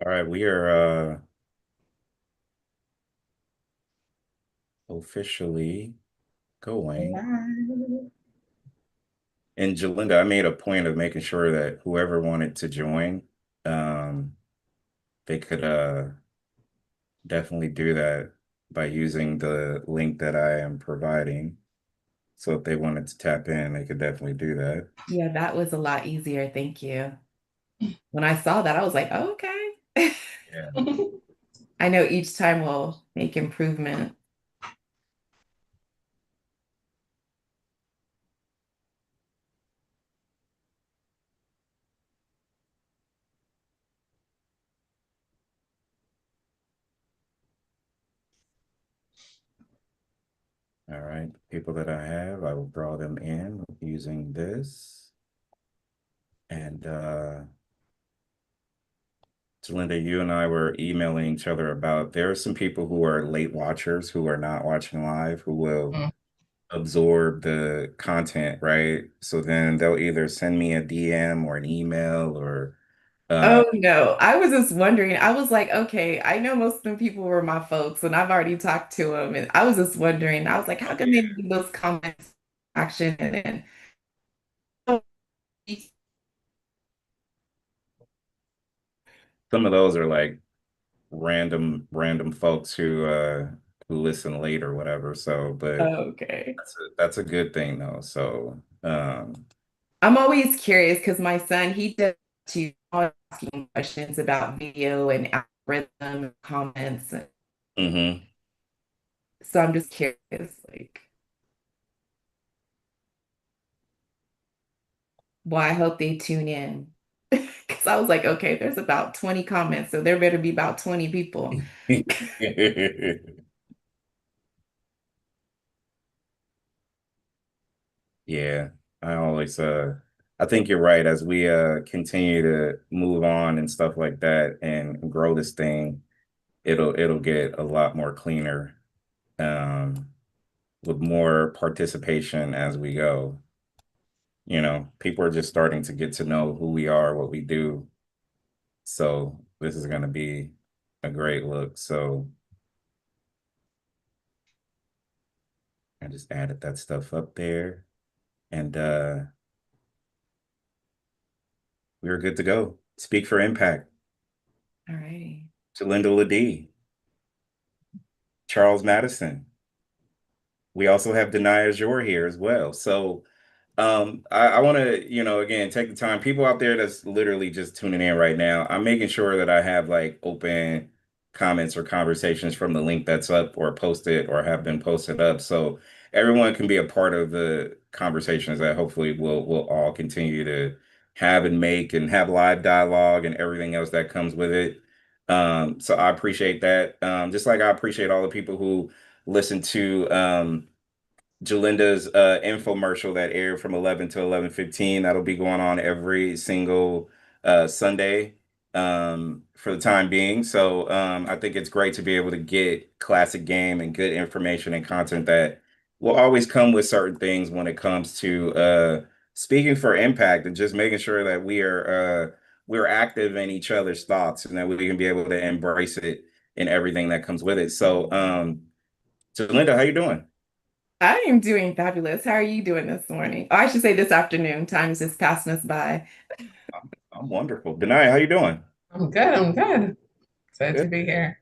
All right, we are officially going. Bye. And Jalinda, I made a point of making sure that whoever wanted to join, um, they could definitely do that by using the link that I am providing. So if they wanted to tap in, they could definitely do that. Yeah, that was a lot easier. Thank you. When I saw that, I was like, oh, okay. Yeah. I know each time we'll make improvement. All right. People that I have, I will draw them in using this. And So Linda, you and I were emailing each other about there are some people who are late watchers who are not watching live who will Mm. absorb the content, right? So then they'll either send me a DM or an email or uh Oh no, I was just wondering. I was like, okay, I know most of the people were my folks, and I've already talked to them, and I was just wondering. I was like, how can they leave those comments action and then some of those are like random folks who listen late or whatever. So, but okay. that's a good thing though. So, I'm always curious because my son, he does to asking questions about video and algorithm comments. mhm. So I'm just curious, like, well, I hope they tune in. Because I was like, okay, there's about 20 comments, so there better be about 20 people. Yeah, I always I think you're right as we continue to move on and stuff like that and grow this thing, it'll get a lot more cleaner um with more participation as we go. You know, people are just starting to get to know who we are, what we do. So this is going to be a great look. So I just added that stuff up there and we were good to go. Speak for impact. All right. To Linda Ledee, Charles Madison. We also have Denia Jor here as well. So I want to, again, take the time. People out there that's literally just tuning in right now, I'm making sure that I have like open comments or conversations from the link that's up or posted or have been posted up. So everyone can be a part of the conversations that hopefully we'll all continue to have and make and have live dialogue and everything else that comes with it. So I appreciate that. Just like I appreciate all the people who listen to Jalinda's infomercial that aired from 11 to 11:15. That'll be going on every single Sunday for the time being. So I think it's great to be able to get classic game and good information and content that will always come with certain things when it comes to speaking for impact and just making sure that we're active in each other's thoughts and that we can be able to embrace it in everything that comes with it. So Linda, how you doing? I am doing fabulous. How are you doing this morning? Oh, I should say this afternoon. Time is just passing us by. I'm wonderful. Denai, how you doing? I'm good. I'm good. Excited to Good, be here.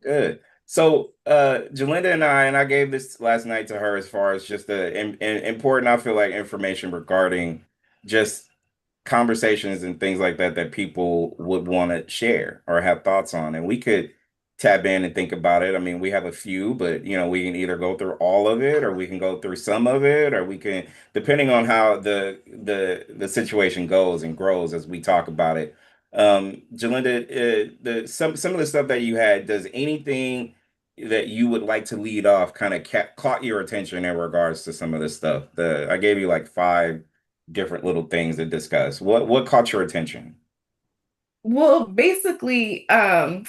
good. So, Jalinda and I gave this last night to her as far as just the important, I feel like, information regarding just conversations and things like that that people would want to share or have thoughts on. And we could tap in and think about it. I mean, we have a few, but we can either go through all of it or we can go through some of it, or we can, depending on how the situation goes and grows as we talk about it. Jalinda, the some of the stuff that you had, does anything that you would like to lead off kind of caught your attention in regards to some of this stuff? I gave you like five different little things to discuss. What caught your attention? Well, basically,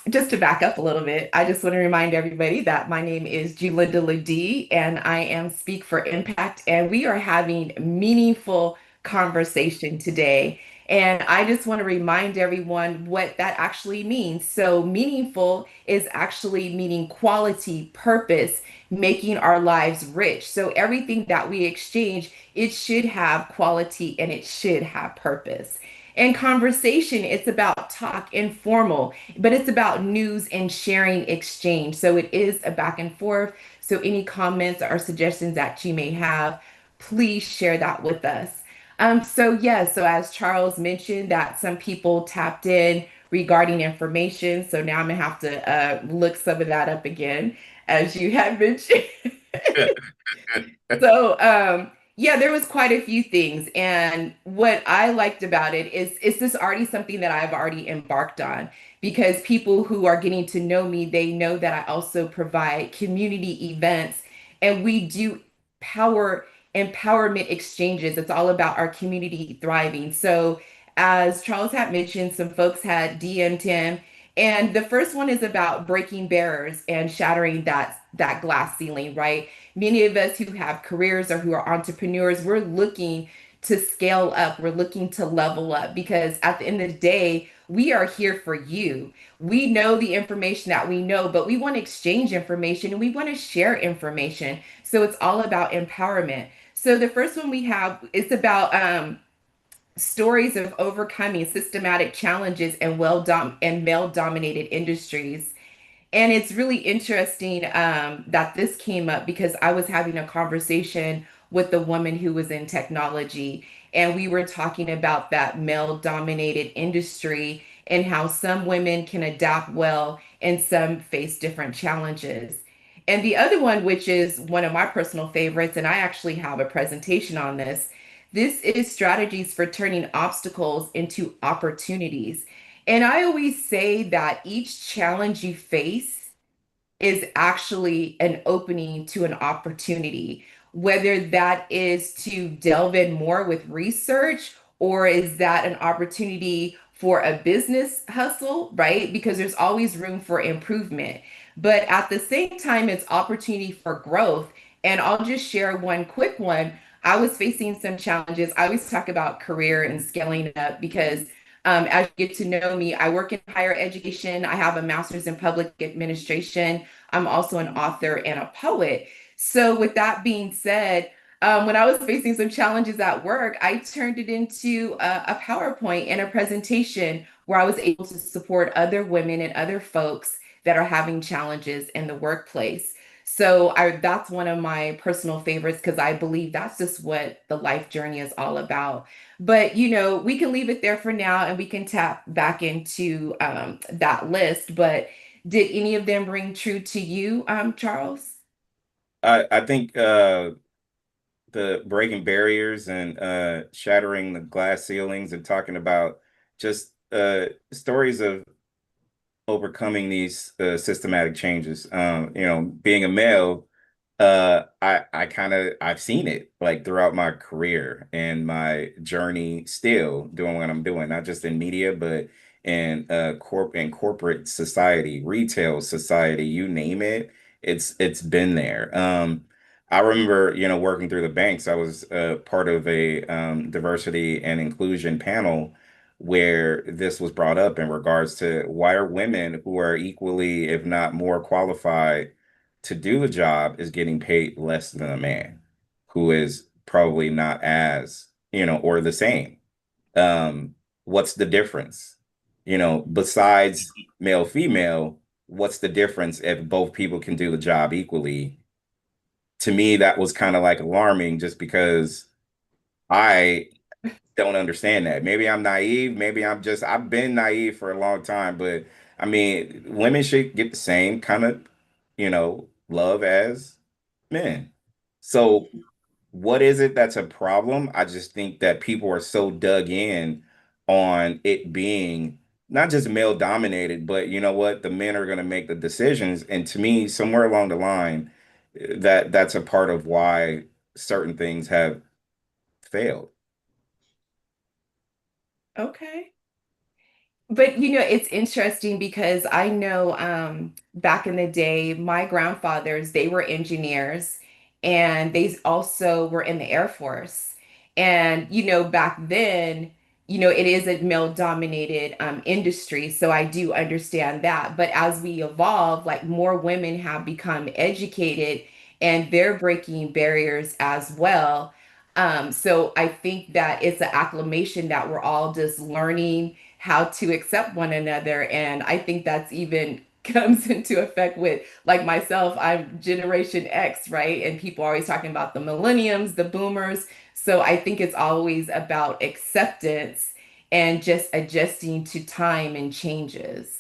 just to back up a little bit, I just want to remind everybody that my name is Julinda Ledee, and I am Speak for Impact, and we are having meaningful conversation today. And I just want to remind everyone what that actually means. So, meaningful is actually meaning quality, purpose, making our lives rich. So, everything that we exchange, it should have quality and it should have purpose. And conversation, it's about talk, informal, but it's about news and sharing exchange. So, it is a back and forth. So, any comments or suggestions that you may have, please share that with us. So as Charles mentioned, that some people tapped in regarding information. So now I'm gonna have to look some of that up again, as you had mentioned. So, yeah, there was quite a few things. And what I liked about it is this already something that I've already embarked on because people who are getting to know me, they know that I also provide community events and we do power empowerment exchanges. It's all about our community thriving. So, as Charles had mentioned, some folks had DM'd him. And the first one is about breaking barriers and shattering that glass ceiling, right? Many of us who have careers or who are entrepreneurs, we're looking to scale up, we're looking to level up because at the end of the day, we are here for you. We know the information that we know, but we want to exchange information and we want to share information. So it's all about empowerment. So the first one we have is about stories of overcoming systematic challenges and male dominated industries. And it's really interesting that this came up because I was having a conversation with a woman who was in technology, and we were talking about that male dominated industry and how some women can adapt well and some face different challenges. And the other one, which is one of my personal favorites, and I actually have a presentation on this, this is strategies for turning obstacles into opportunities. And I always say that each challenge you face is actually an opening to an opportunity, whether that is to delve in more with research or is that an opportunity for a business hustle, right? Because there's always room for improvement. But at the same time, it's opportunity for growth. And I'll just share one quick one. I was facing some challenges. I always talk about career and scaling up because as you get to know me, I work in higher education. I have a master's in public administration. I'm also an author and a poet. So, with that being said, when I was facing some challenges at work, I turned it into a PowerPoint and a presentation where I was able to support other women and other folks that are having challenges in the workplace. So that's one of my personal favorites because I believe that's just what the life journey is all about. But we can leave it there for now and we can tap back into that list. But did any of them ring true to you, Charles? I think the breaking barriers and shattering the glass ceilings and talking about just stories of overcoming these systematic changes. Being a male, I kind of I've seen it like throughout my career and my journey, still doing what I'm doing, not just in media, but in corporate society, retail society, you name it. It's been there. I remember, working through the banks. I was part of a diversity and inclusion panel where this was brought up in regards to why are women who are equally, if not more qualified to do the job is getting paid less than a man who is probably not as, or the same. What's the difference? Besides male, female, what's the difference if both people can do the job equally? To me, that was kind of like alarming just because I don't understand that. Maybe I'm naive. Maybe I've been naive for a long time, but I mean, women should get the same kind of, love as men. So, what is it that's a problem? I just think that people are so dug in on it being not just male dominated, but you know what? The men are going to make the decisions. And to me, somewhere along the line, that's a part of why certain things have failed. Okay. But it's interesting because I know back in the day, my grandfathers, they were engineers and they also were in the Air Force. And back then, it is a male dominated industry. So I do understand that. But as we evolve, like more women have become educated and they're breaking barriers as well. So I think that it's an acclamation that we're all just learning how to accept one another. And I think that's even comes into effect with like myself. I'm Generation X, right? And people are always talking about the millenniums, the boomers. So I think it's always about acceptance and just adjusting to time and changes.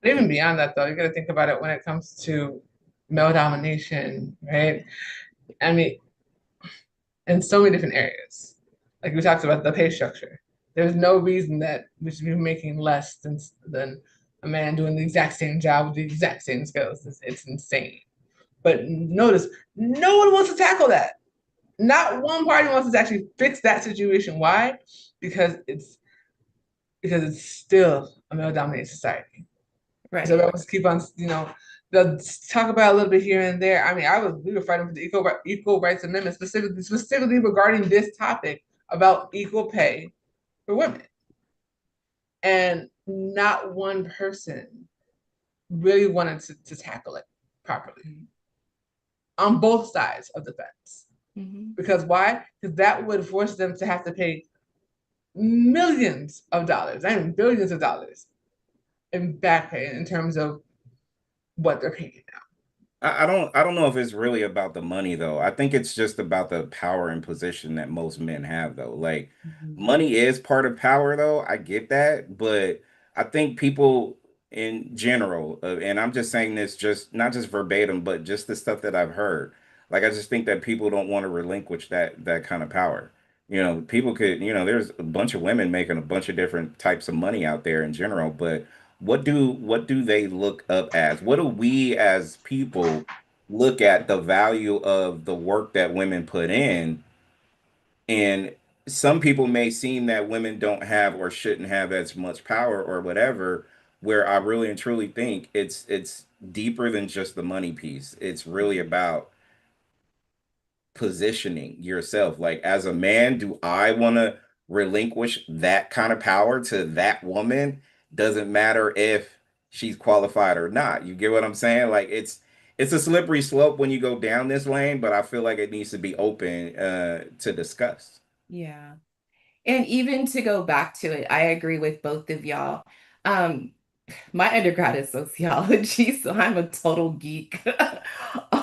But even beyond that, though, you got to think about it when it comes to male domination, right? I mean, in so many different areas. Like we talked about the pay structure. There's no reason that we should be making less than a man doing the exact same job with the exact same skills. It's insane. But notice, no one wants to tackle that. Not one party wants to actually fix that situation. Why? Because it's still a male-dominated society. So Right. they'll just keep on, they'll talk about a little bit here and there. I mean, we were fighting for the equal rights amendment specifically regarding this topic about equal pay for women, and not one person really wanted to tackle it properly on both sides of the fence. Mhm. Because why? Because that would force them to have to pay millions of dollars, I mean billions of dollars in back pay in terms of what they're paying now. I don't know if it's really about the money though. I think it's just about the power and position that most men have though. Like Mhm. money is part of power though. I get that, but I think people in general, and I'm just saying this just not just verbatim, but just the stuff that I've heard. Like I just think that people don't want to relinquish that kind of power. People could, there's a bunch of women making a bunch of different types of money out there in general, but what do they look up as? What do we as people look at the value of the work that women put in? And some people may seem that women don't have or shouldn't have as much power or whatever, where I really and truly think it's deeper than just the money piece. It's really about positioning yourself. Like as a man, do I want to relinquish that kind of power to that woman? Doesn't matter if she's qualified or not. You get what I'm saying? Like it's a slippery slope when you go down this lane, but I feel like it needs to be open to discuss. Yeah. And even to go back to it, I agree with both of y'all. Um, my undergrad is sociology, so I'm a total geek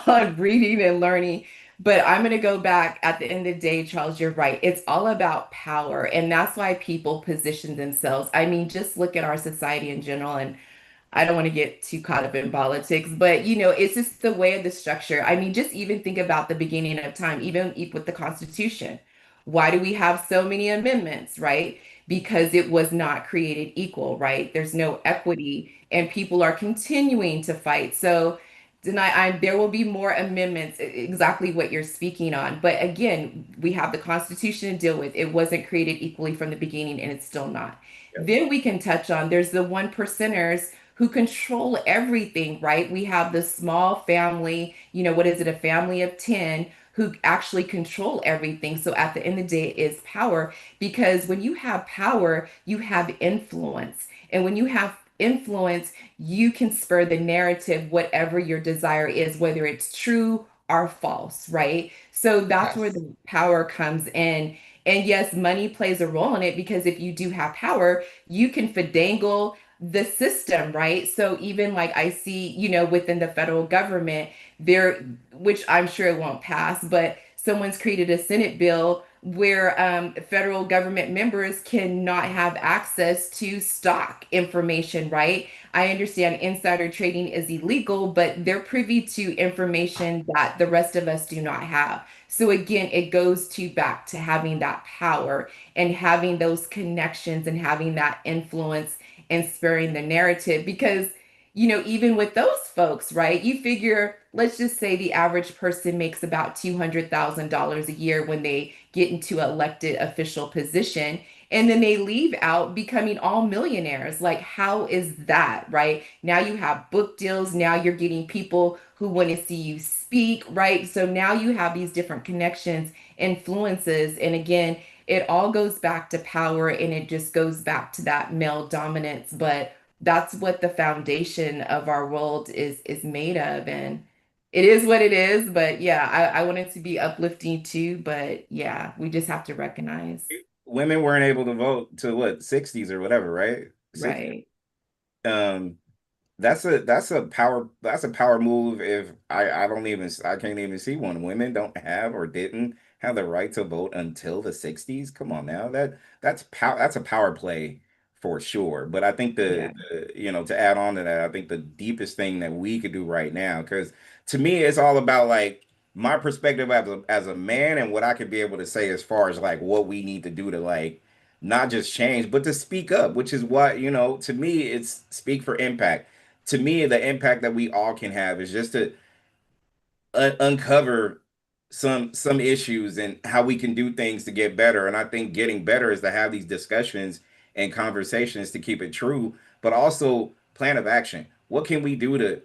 on reading and learning. But I'm going to go back at the end of the day, Charles, you're right. It's all about power. And that's why people position themselves. I mean, just look at our society in general. And I don't want to get too caught up in politics, but it's just the way of the structure. I mean, just even think about the beginning of time, even with the Constitution. Why do we have so many amendments, right? Because it was not created equal, right? There's no equity, and people are continuing to fight. So there will be more amendments, exactly what you're speaking on. But again, we have the Constitution to deal with. It wasn't created equally from the beginning, and it's still not. Yep. Then we can touch on there's the one percenters who control everything, right? We have this small family, what is it, a family of 10 who actually control everything. So at the end of the day, it is power because when you have power, you have influence. And when you have influence, you can spur the narrative, whatever your desire is, whether it's true or false, right? So that's where Yes. the power comes in. And yes, money plays a role in it because if you do have power, you can finagle the system, right? So even like I see, within the federal government, there, which I'm sure it won't pass, but someone's created a Senate bill where federal government members cannot have access to stock information, right? I understand insider trading is illegal, but they're privy to information that the rest of us do not have. So again, it goes to back to having that power and having those connections and having that influence and spurring the narrative because even with those folks, right? You figure, let's just say the average person makes about $200,000 a year when they get into an elected official position, and then they leave out becoming all millionaires. Like, how is that, right? Now you have book deals. Now you're getting people who want to see you speak, right? So now you have these different connections influences. And again, it all goes back to power and it just goes back to that male dominance. But that's what the foundation of our world is made of. And it is what it is. But yeah, I want it to be uplifting too. But yeah, we just have to recognize. Women weren't able to vote to what, 60s or whatever, right? 60. Right. Um, that's a power move. If I can't even see one. Women don't have or didn't have the right to vote until the 60s. Come on now. That's a power play for sure. But I think Yeah. to add on to that, I think the deepest thing that we could do right now, because to me it's all about like my perspective as a man and what I could be able to say as far as like what we need to do to like not just change, but to speak up, which is what, to me, it's speak for impact. To me, the impact that we all can have is just to uncover some issues and how we can do things to get better. And I think getting better is to have these discussions and conversations to keep it true, but also plan of action. What can we do to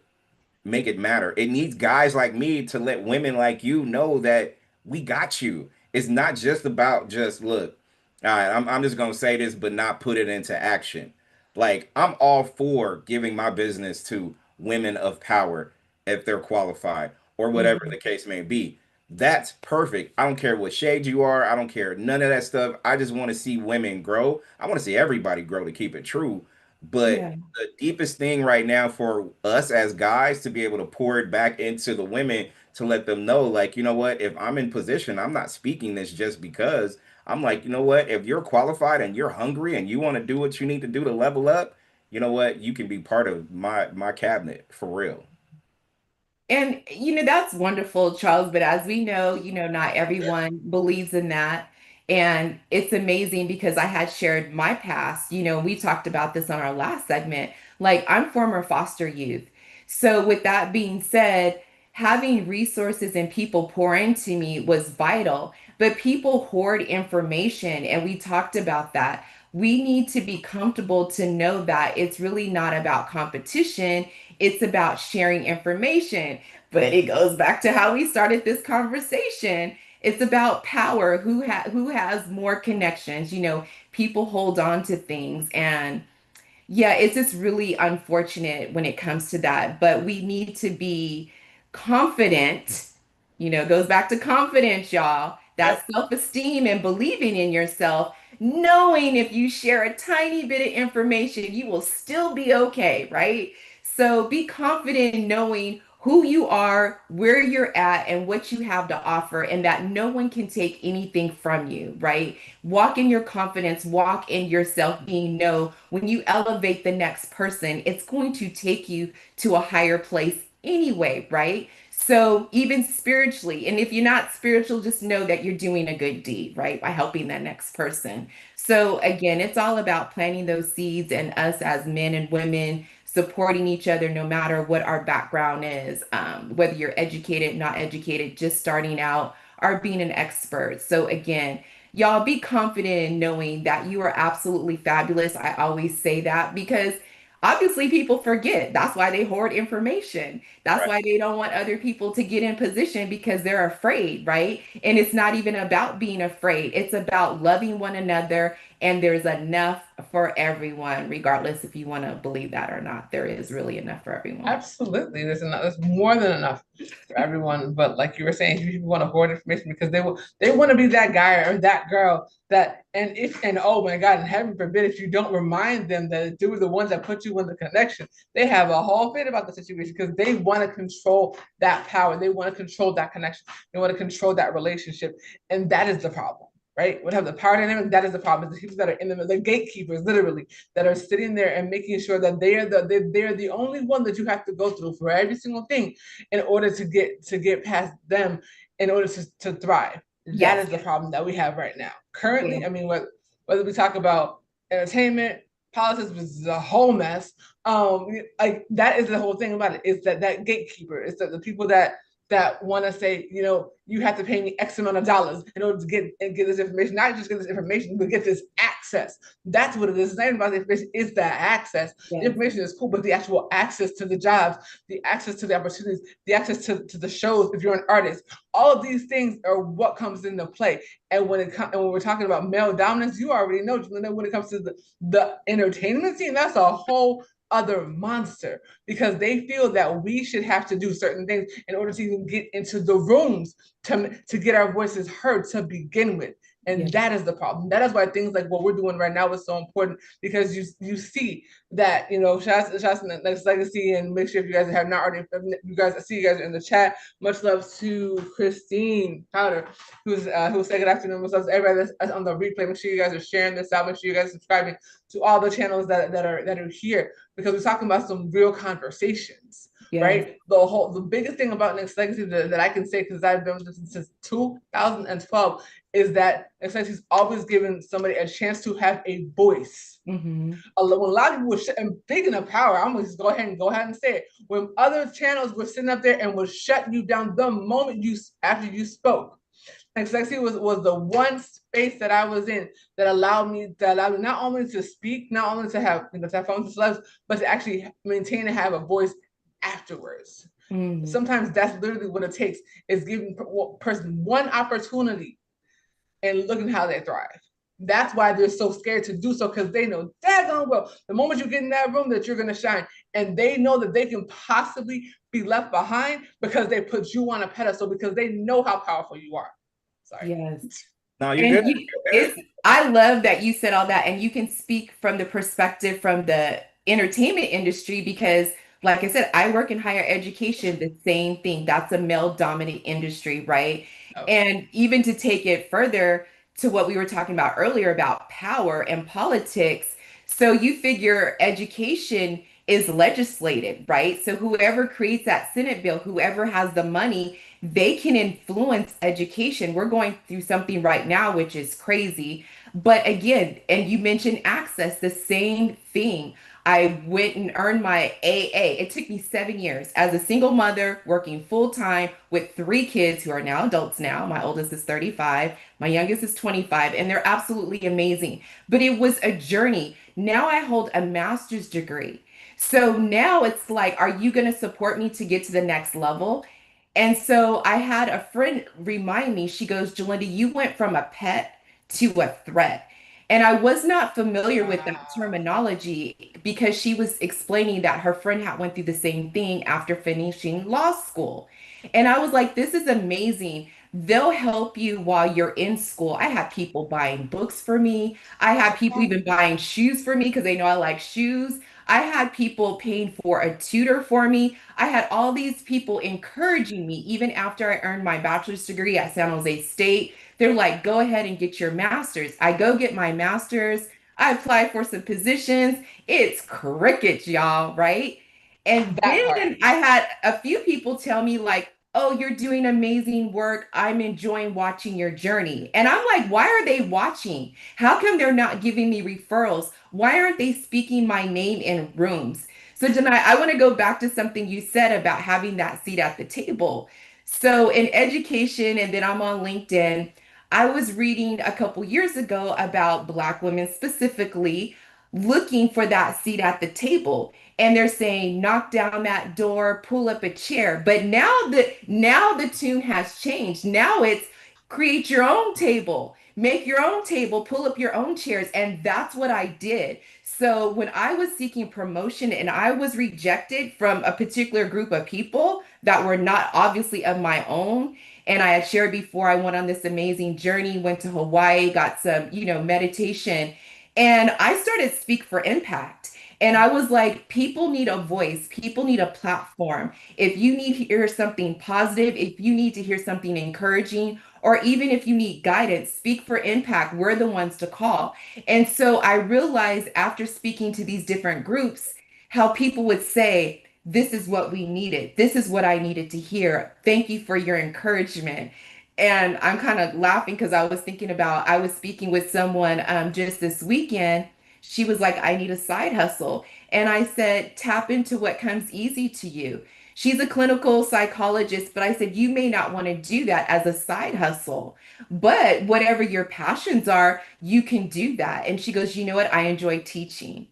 make it matter? It needs guys like me to let women like you know that we got you. It's not just about just look. All right, I'm just gonna say this, but not put it into action. Like I'm all for giving my business to women of power if they're qualified or whatever Mhm. the case may be. That's perfect. I don't care what shade you are. I don't care none of that stuff. I just want to see women grow. I want to see everybody grow to keep it true. But Yeah. the deepest thing right now for us as guys to be able to pour it back into the women to let them know, like, you know what, if I'm in position, I'm not speaking this just because I'm like, you know what, if you're qualified and you're hungry and you want to do what you need to do to level up, you know what, you can be part of my cabinet for real. And that's wonderful, Charles, but as we know, not everyone believes in that. And it's amazing because I had shared my past. We talked about this on our last segment. Like, I'm former foster youth. So with that being said, having resources and people pour into me was vital, but people hoard information, and we talked about that. We need to be comfortable to know that it's really not about competition. It's about sharing information. But it goes back to how we started this conversation. It's about power. Who has more connections? People hold on to things, and yeah, it's just really unfortunate when it comes to that. But we need to be confident. Goes back to confidence, y'all. Yep. That self-esteem and believing in yourself, knowing if you share a tiny bit of information, you will still be okay, right? So be confident in knowing who you are, where you're at, and what you have to offer, and that no one can take anything from you, right? Walk in your confidence, walk in yourself, being know when you elevate the next person, it's going to take you to a higher place anyway, right? So even spiritually, and if you're not spiritual, just know that you're doing a good deed, right? By helping that next person. So again, it's all about planting those seeds and us as men and women supporting each other no matter what our background is, whether you're educated, not educated, just starting out, or being an expert. So again, y'all be confident in knowing that you are absolutely fabulous. I always say that because obviously people forget. That's why they hoard information. That's Right. why they don't want other people to get in position because they're afraid, right? And it's not even about being afraid, it's about loving one another. And there's enough for everyone, regardless if you want to believe that or not. There is really enough for everyone. Absolutely. There's enough, there's more than enough for everyone. But like you were saying, people want to hoard information because they want to be that guy or that girl that and oh my God, and heaven forbid if you don't remind them that they were the ones that put you in the connection, they have a whole fit about the situation because they want to control that power. They want to control that connection. They want to control that relationship. And that is the problem. Right? Would have the power dynamic. That is the problem. It's the people that are in the gatekeepers, literally, that are sitting there and making sure that they're the only one that you have to go through for every single thing in order to get past them in order to thrive. That Yes. is the problem that we have right now. Yeah. Currently, I mean, whether we talk about entertainment, politics, which is a whole mess. Like that is the whole thing about it. Is that gatekeeper? It's the people that want to say, you have to pay me X amount of dollars in order to get this information, not just get this information, but get this access. That's what it is. It's not even about the information, it's the access. The Yes. information is cool, but the actual access to the jobs, the access to the opportunities, the access to the shows, if you're an artist, all of these things are what comes into play. And when we're talking about male dominance, you already know, when it comes to the entertainment scene, that's a whole other monster, because they feel that we should have to do certain things in order to even get into the rooms to get our voices heard to begin with. And Yes. that is the problem. That is why things like what we're doing right now is so important, because you see that, shots in the Nexxlegacy, and make sure if you guys have not already, I see you guys are in the chat. Much love to Christine Powder, who said good afternoon. Much love to everybody that's on the replay. Make sure you guys are sharing this out. Make sure you guys are subscribing to all the channels that are here, because we're talking about some real conversations. Yes. Right? The biggest thing about Nexxlegacy that I can say, because I've been with this since 2012, is that Nexxlegacy's always given somebody a chance to have a voice. Mm-hmm. When a lot of people were and speaking of power, I'm gonna just go ahead and say it. When other channels were sitting up there and would shut you down the moment after you spoke, Nexxlegacy was the one space that I was in that allowed me not only to speak, not only to have phones and celebs, but to actually maintain and have a voice afterwards. Mm-hmm. Sometimes that's literally what it takes, is giving a person one opportunity and looking how they thrive. That's why they're so scared to do so, because they know daggone well the moment you get in that room that you're going to shine, and they know that they can possibly be left behind because they put you on a pedestal, because they know how powerful you are. Sorry. Yes. No, you're good. And I love that you said all that, and you can speak from the perspective from the entertainment industry because, like I said, I work in higher education, the same thing. That's a male dominant industry, right? Oh. And even to take it further to what we were talking about earlier about power and politics. So you figure education is legislated, right? So whoever creates that Senate bill, whoever has the money, they can influence education. We're going through something right now, which is crazy. But again, and you mentioned access, the same thing. I went and earned my AA. It took me 7 years as a single mother working full time with three kids who are now adults now. My oldest is 35, my youngest is 25, and they're absolutely amazing. But it was a journey. Now I hold a master's degree. So now it's like, are you going to support me to get to the next level? And so I had a friend remind me, she goes, Jalinda, you went from a pet to a threat. And I was not familiar with that Wow. terminology because she was explaining that her friend had went through the same thing after finishing law school. And I was like, this is amazing. They'll help you while you're in school. I had people buying books for me. I had people even buying shoes for me because they know I like shoes. I had people paying for a tutor for me. I had all these people encouraging me even after I earned my bachelor's degree at San Jose State. They're like, go ahead and get your master's. I go get my master's. I apply for some positions. It's crickets, y'all, right? And That part. then I had a few people tell me, like, oh, you're doing amazing work. I'm enjoying watching your journey. And I'm like, why are they watching? How come they're not giving me referrals? Why aren't they speaking my name in rooms? So, Janai, I want to go back to something you said about having that seat at the table. So, in education, and then I'm on LinkedIn, I was reading a couple years ago about Black women specifically looking for that seat at the table. And they're saying, knock down that door, pull up a chair. But now the tune has changed. Now it's create your own table, make your own table, pull up your own chairs. And that's what I did. So when I was seeking promotion and I was rejected from a particular group of people that were not obviously of my own, and I had shared before, I went on this amazing journey, went to Hawaii, got some, meditation, and I started Speak for Impact. And I was like, people need a voice, people need a platform. If you need to hear something positive, if you need to hear something encouraging, or even if you need guidance, Speak for Impact, we're the ones to call. And so I realized after speaking to these different groups, how people would say, this is what we needed. This is what I needed to hear. Thank you for your encouragement. And I'm kind of laughing because I was thinking about, I was speaking with someone just this weekend. She was like, I need a side hustle. And I said, tap into what comes easy to you. She's a clinical psychologist, but I said, you may not want to do that as a side hustle, but whatever your passions are, you can do that. And she goes, you know what? I enjoy teaching.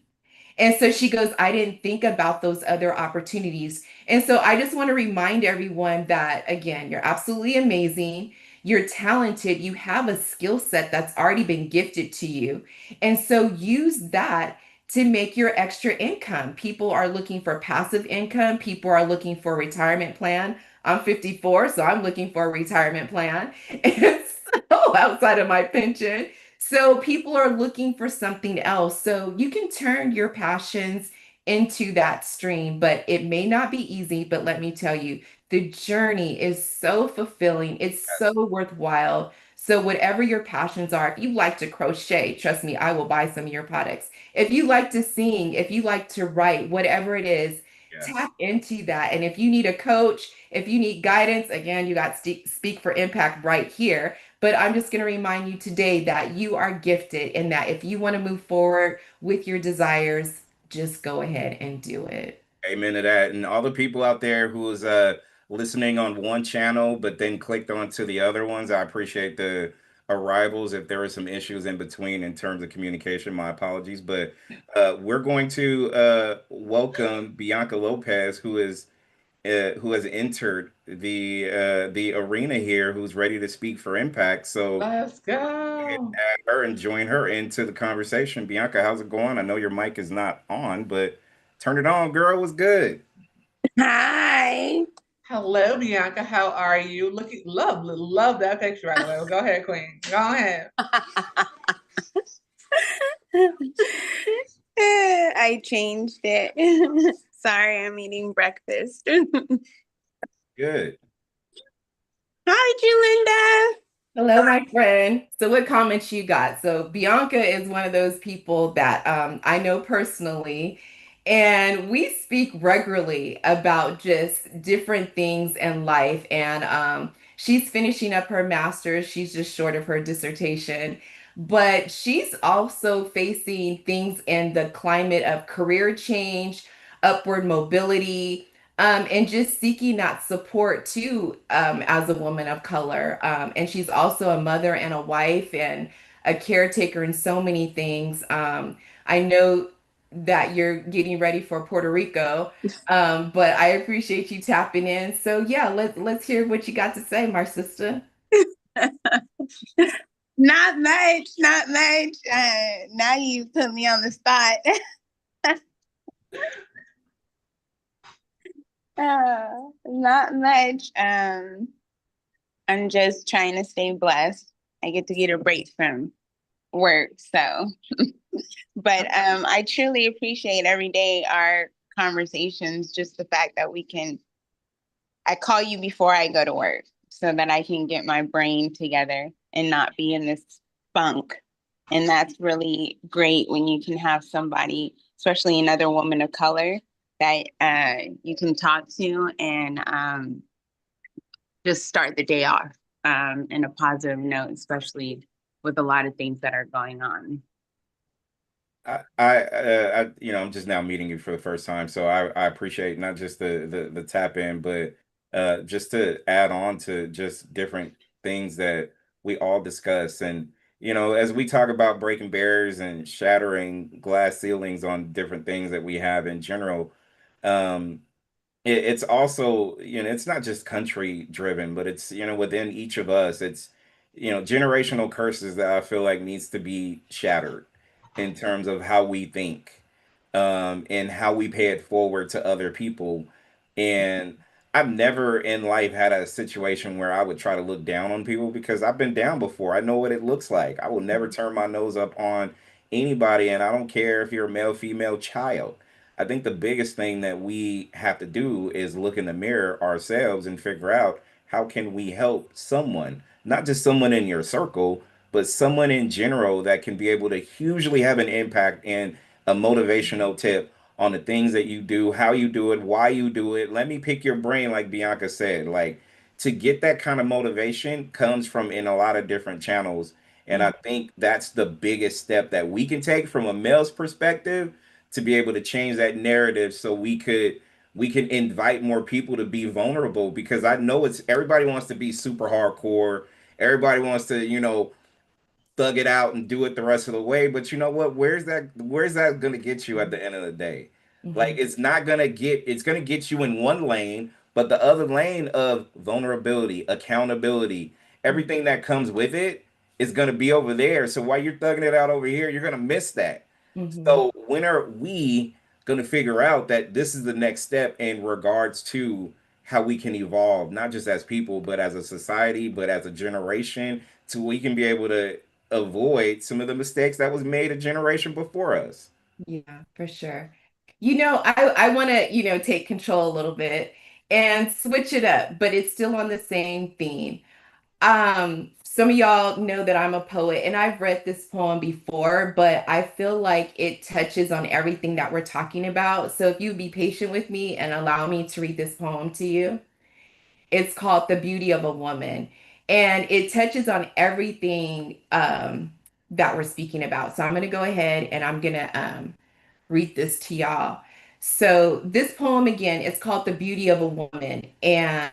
And so she goes, I didn't think about those other opportunities. And so I just want to remind everyone that, again, you're absolutely amazing. You're talented. You have a skill set that's already been gifted to you. And so use that to make your extra income. People are looking for passive income, people are looking for a retirement plan. I'm 54, so I'm looking for a retirement plan. And so outside of my pension. So people are looking for something else. So you can turn your passions into that stream, but it may not be easy. But let me tell you, the journey is so fulfilling. It's so Yes. worthwhile. So whatever your passions are, if you like to crochet, trust me, I will buy some of your products. If you like to sing, if you like to write, whatever it is, Yes. tap into that. And if you need a coach, if you need guidance, again, you got Speak for Impact right here. But I'm just going to remind you today that you are gifted and that if you want to move forward with your desires, just go ahead and do it. Amen to that. And all the people out there who's listening on one channel but then clicked onto the other ones, I appreciate the arrivals. If there were some issues in between in terms of communication, my apologies. But we're going to welcome Bianca Lopez, who has entered the arena here, who's ready to speak for Impact. So Let's go. add her and join her into the conversation. Bianca, how's it going? I know your mic is not on, but turn it on, girl. What's good? Hi. Hello, Bianca. How are you? Looking love that picture, by the way. Well, go ahead, Queen. Go ahead. I changed it. Sorry, I'm eating breakfast. Good. Hi, Julinda. Hello, my friend. So, what comments you got? So, Bianca is one of those people that I know personally, and we speak regularly about just different things in life. And she's finishing up her master's, she's just short of her dissertation, but she's also facing things in the climate of career change, upward mobility, and just seeking that support too, as a woman of color. And she's also a mother and a wife and a caretaker in so many things. I know that you're getting ready for Puerto Rico, but I appreciate you tapping in. So yeah, let's hear what you got to say, my sister. Not much, not much. Now you put me on the spot. Not much. I'm just trying to stay blessed. I get a break from work, so. But I truly appreciate every day our conversations, just the fact that I call you before I go to work so that I can get my brain together and not be in this funk. And that's really great when you can have somebody, especially another woman of color, that you can talk to and just start the day off in a positive note, especially with a lot of things that are going on. I'm just now meeting you for the first time, so I appreciate not just the tap in, but just to add on to just different things that we all discuss. And as we talk about breaking barriers and shattering glass ceilings on different things that we have in general, um, it's also, it's not just country driven, but it's, within each of us, it's, generational curses that I feel like needs to be shattered in terms of how we think, and how we pay it forward to other people. And I've never in life had a situation where I would try to look down on people because I've been down before. I know what it looks like. I will never turn my nose up on anybody, and I don't care if you're a male, female, child. I think the biggest thing that we have to do is look in the mirror ourselves and figure out how can we help someone, not just someone in your circle, but someone in general that can be able to hugely have an impact and a motivational tip on the things that you do, how you do it, why you do it. Let me pick your brain, like Bianca said. Like, to get that kind of motivation comes from in a lot of different channels. And I think that's the biggest step that we can take from a male's perspective to be able to change that narrative so we can invite more people to be vulnerable, because I know it's everybody wants to be super hardcore. Everybody wants to, thug it out and do it the rest of the way. But you know what? Where's that gonna get you at the end of the day? Like, Mhm. it's not gonna get it's gonna get you in one lane, but the other lane of vulnerability, accountability, everything that comes with it is gonna be over there. So while you're thugging it out over here, you're gonna miss that. Mhm. So when are we going to figure out that this is the next step in regards to how we can evolve, not just as people, but as a society, but as a generation, to we can be able to avoid some of the mistakes that was made a generation before us. Yeah, for sure. I want to, take control a little bit and switch it up, but it's still on the same theme. Some of y'all know that I'm a poet and I've read this poem before, but I feel like it touches on everything that we're talking about. So if you'd be patient with me and allow me to read this poem to you, it's called The Beauty of a Woman. And it touches on everything that we're speaking about. So I'm going to go ahead and I'm going to read this to y'all. So this poem again, it's called The Beauty of a Woman. And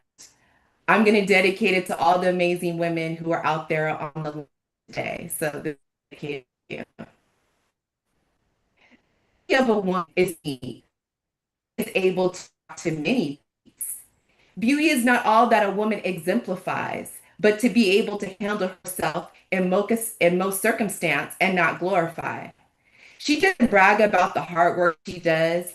I'm going to dedicate it to all the amazing women who are out there on the line today. So this is dedicated to you. The beauty of a woman is me, is able to talk to many needs. Beauty is not all that a woman exemplifies, but to be able to handle herself in most circumstance and not glorify. She doesn't brag about the hard work she does,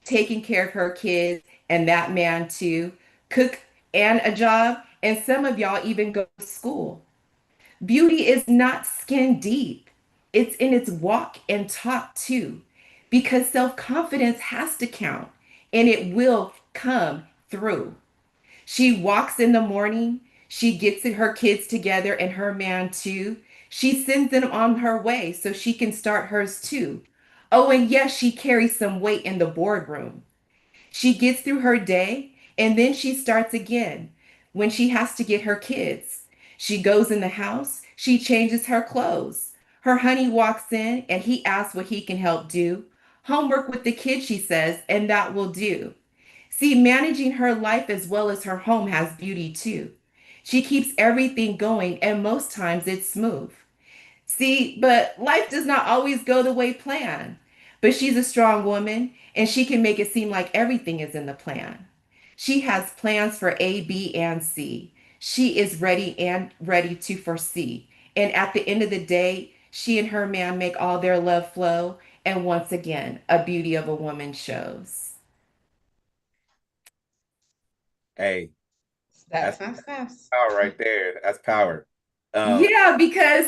taking care of her kids and that man too, cook and a job, and some of y'all even go to school. Beauty is not skin deep. It's in its walk and talk too, because self-confidence has to count and it will come through. She walks in the morning. She gets her kids together and her man too. She sends them on her way so she can start hers too. Oh, and yes, she carries some weight in the boardroom. She gets through her day and then she starts again when she has to get her kids. She goes in the house, she changes her clothes. Her honey walks in and he asks what he can help do. Homework with the kids, she says, and that will do. See, managing her life as well as her home has beauty too. She keeps everything going, and most times it's smooth. See, but life does not always go the way planned. But she's a strong woman, and she can make it seem like everything is in the plan. She has plans for A, B, and C. She is ready to foresee. And at the end of the day, she and her man make all their love flow. And once again, a beauty of a woman shows. Hey, Snaps, that's snaps, snaps. power right there. That's power. Um, Yeah, because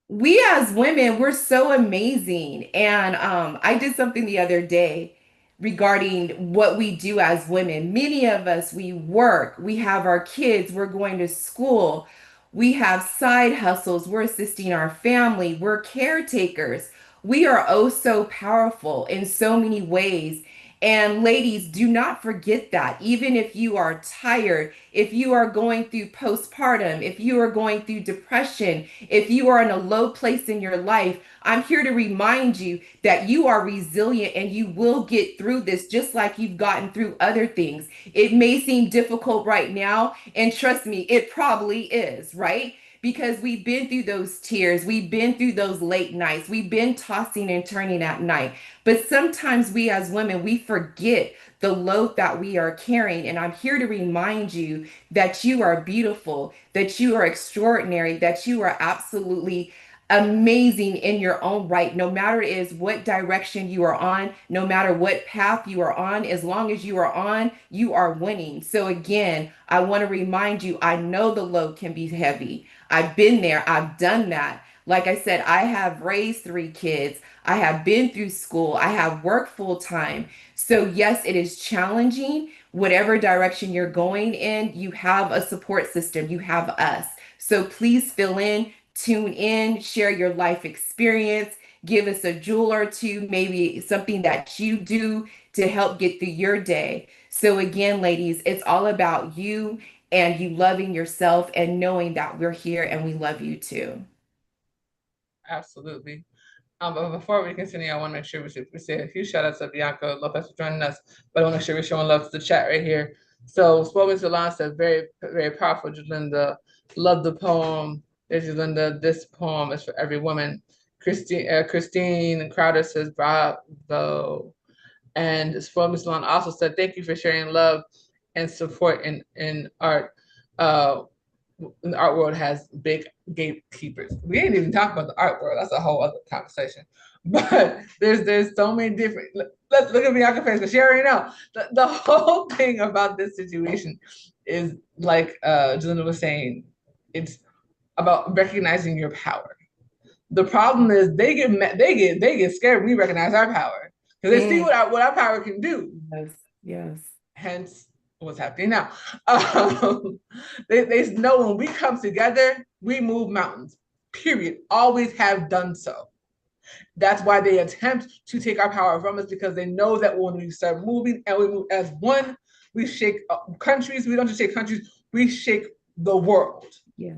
we as women, we're so amazing. And I did something the other day regarding what we do as women. Many of us, we work, we have our kids, we're going to school, we have side hustles, we're assisting our family, we're caretakers. We are oh so powerful in so many ways. And ladies, do not forget that. Even if you are tired, if you are going through postpartum, if you are going through depression, if you are in a low place in your life, I'm here to remind you that you are resilient and you will get through this just like you've gotten through other things. It may seem difficult right now, and trust me, it probably is, right? Because we've been through those tears, we've been through those late nights, we've been tossing and turning at night. But sometimes we as women, we forget the load that we are carrying. And I'm here to remind you that you are beautiful, that you are extraordinary, that you are absolutely amazing in your own right, no matter is what direction you are on, no matter what path you are on, as long as you are on, you are winning. So again, I want to remind you, I know the load can be heavy. I've been there, I've done that. Like I said, I have raised three kids. I have been through school. I have worked full time. So, yes, it is challenging. Whatever direction you're going in, you have a support system. You have us. So, please fill in, tune in, share your life experience, give us a jewel or two, maybe something that you do to help get through your day. So, again, ladies, it's all about you and you loving yourself and knowing that we're here and we love you too. Absolutely. But before we continue, I want to make sure we say a few shout outs to Bianca Lopez for joining us, but I want to make sure we're showing love to the chat right here. So Spoken Salon said, very, very powerful, Jalinda. Love the poem. There's Jalinda. This poem is for every woman. Christine Crowder says, bravo. And Spoken Salon also said, thank you for sharing love and support in art. The art world has big gatekeepers. We ain't even talk about the art world. That's a whole other conversation. But there's so many different. Let's look at Bianca face because she already know the whole thing about this situation is like Jalinda was saying. It's about recognizing your power. The problem is they get scared when we recognize our power because they see what our power can do. Yes, yes. Hence what's happening now. They know when we come together, we move mountains. Period. Always have done so. That's why they attempt to take our power from us because they know that when we start moving and we move as one, we shake countries. We don't just shake countries, we shake the world. Yeah.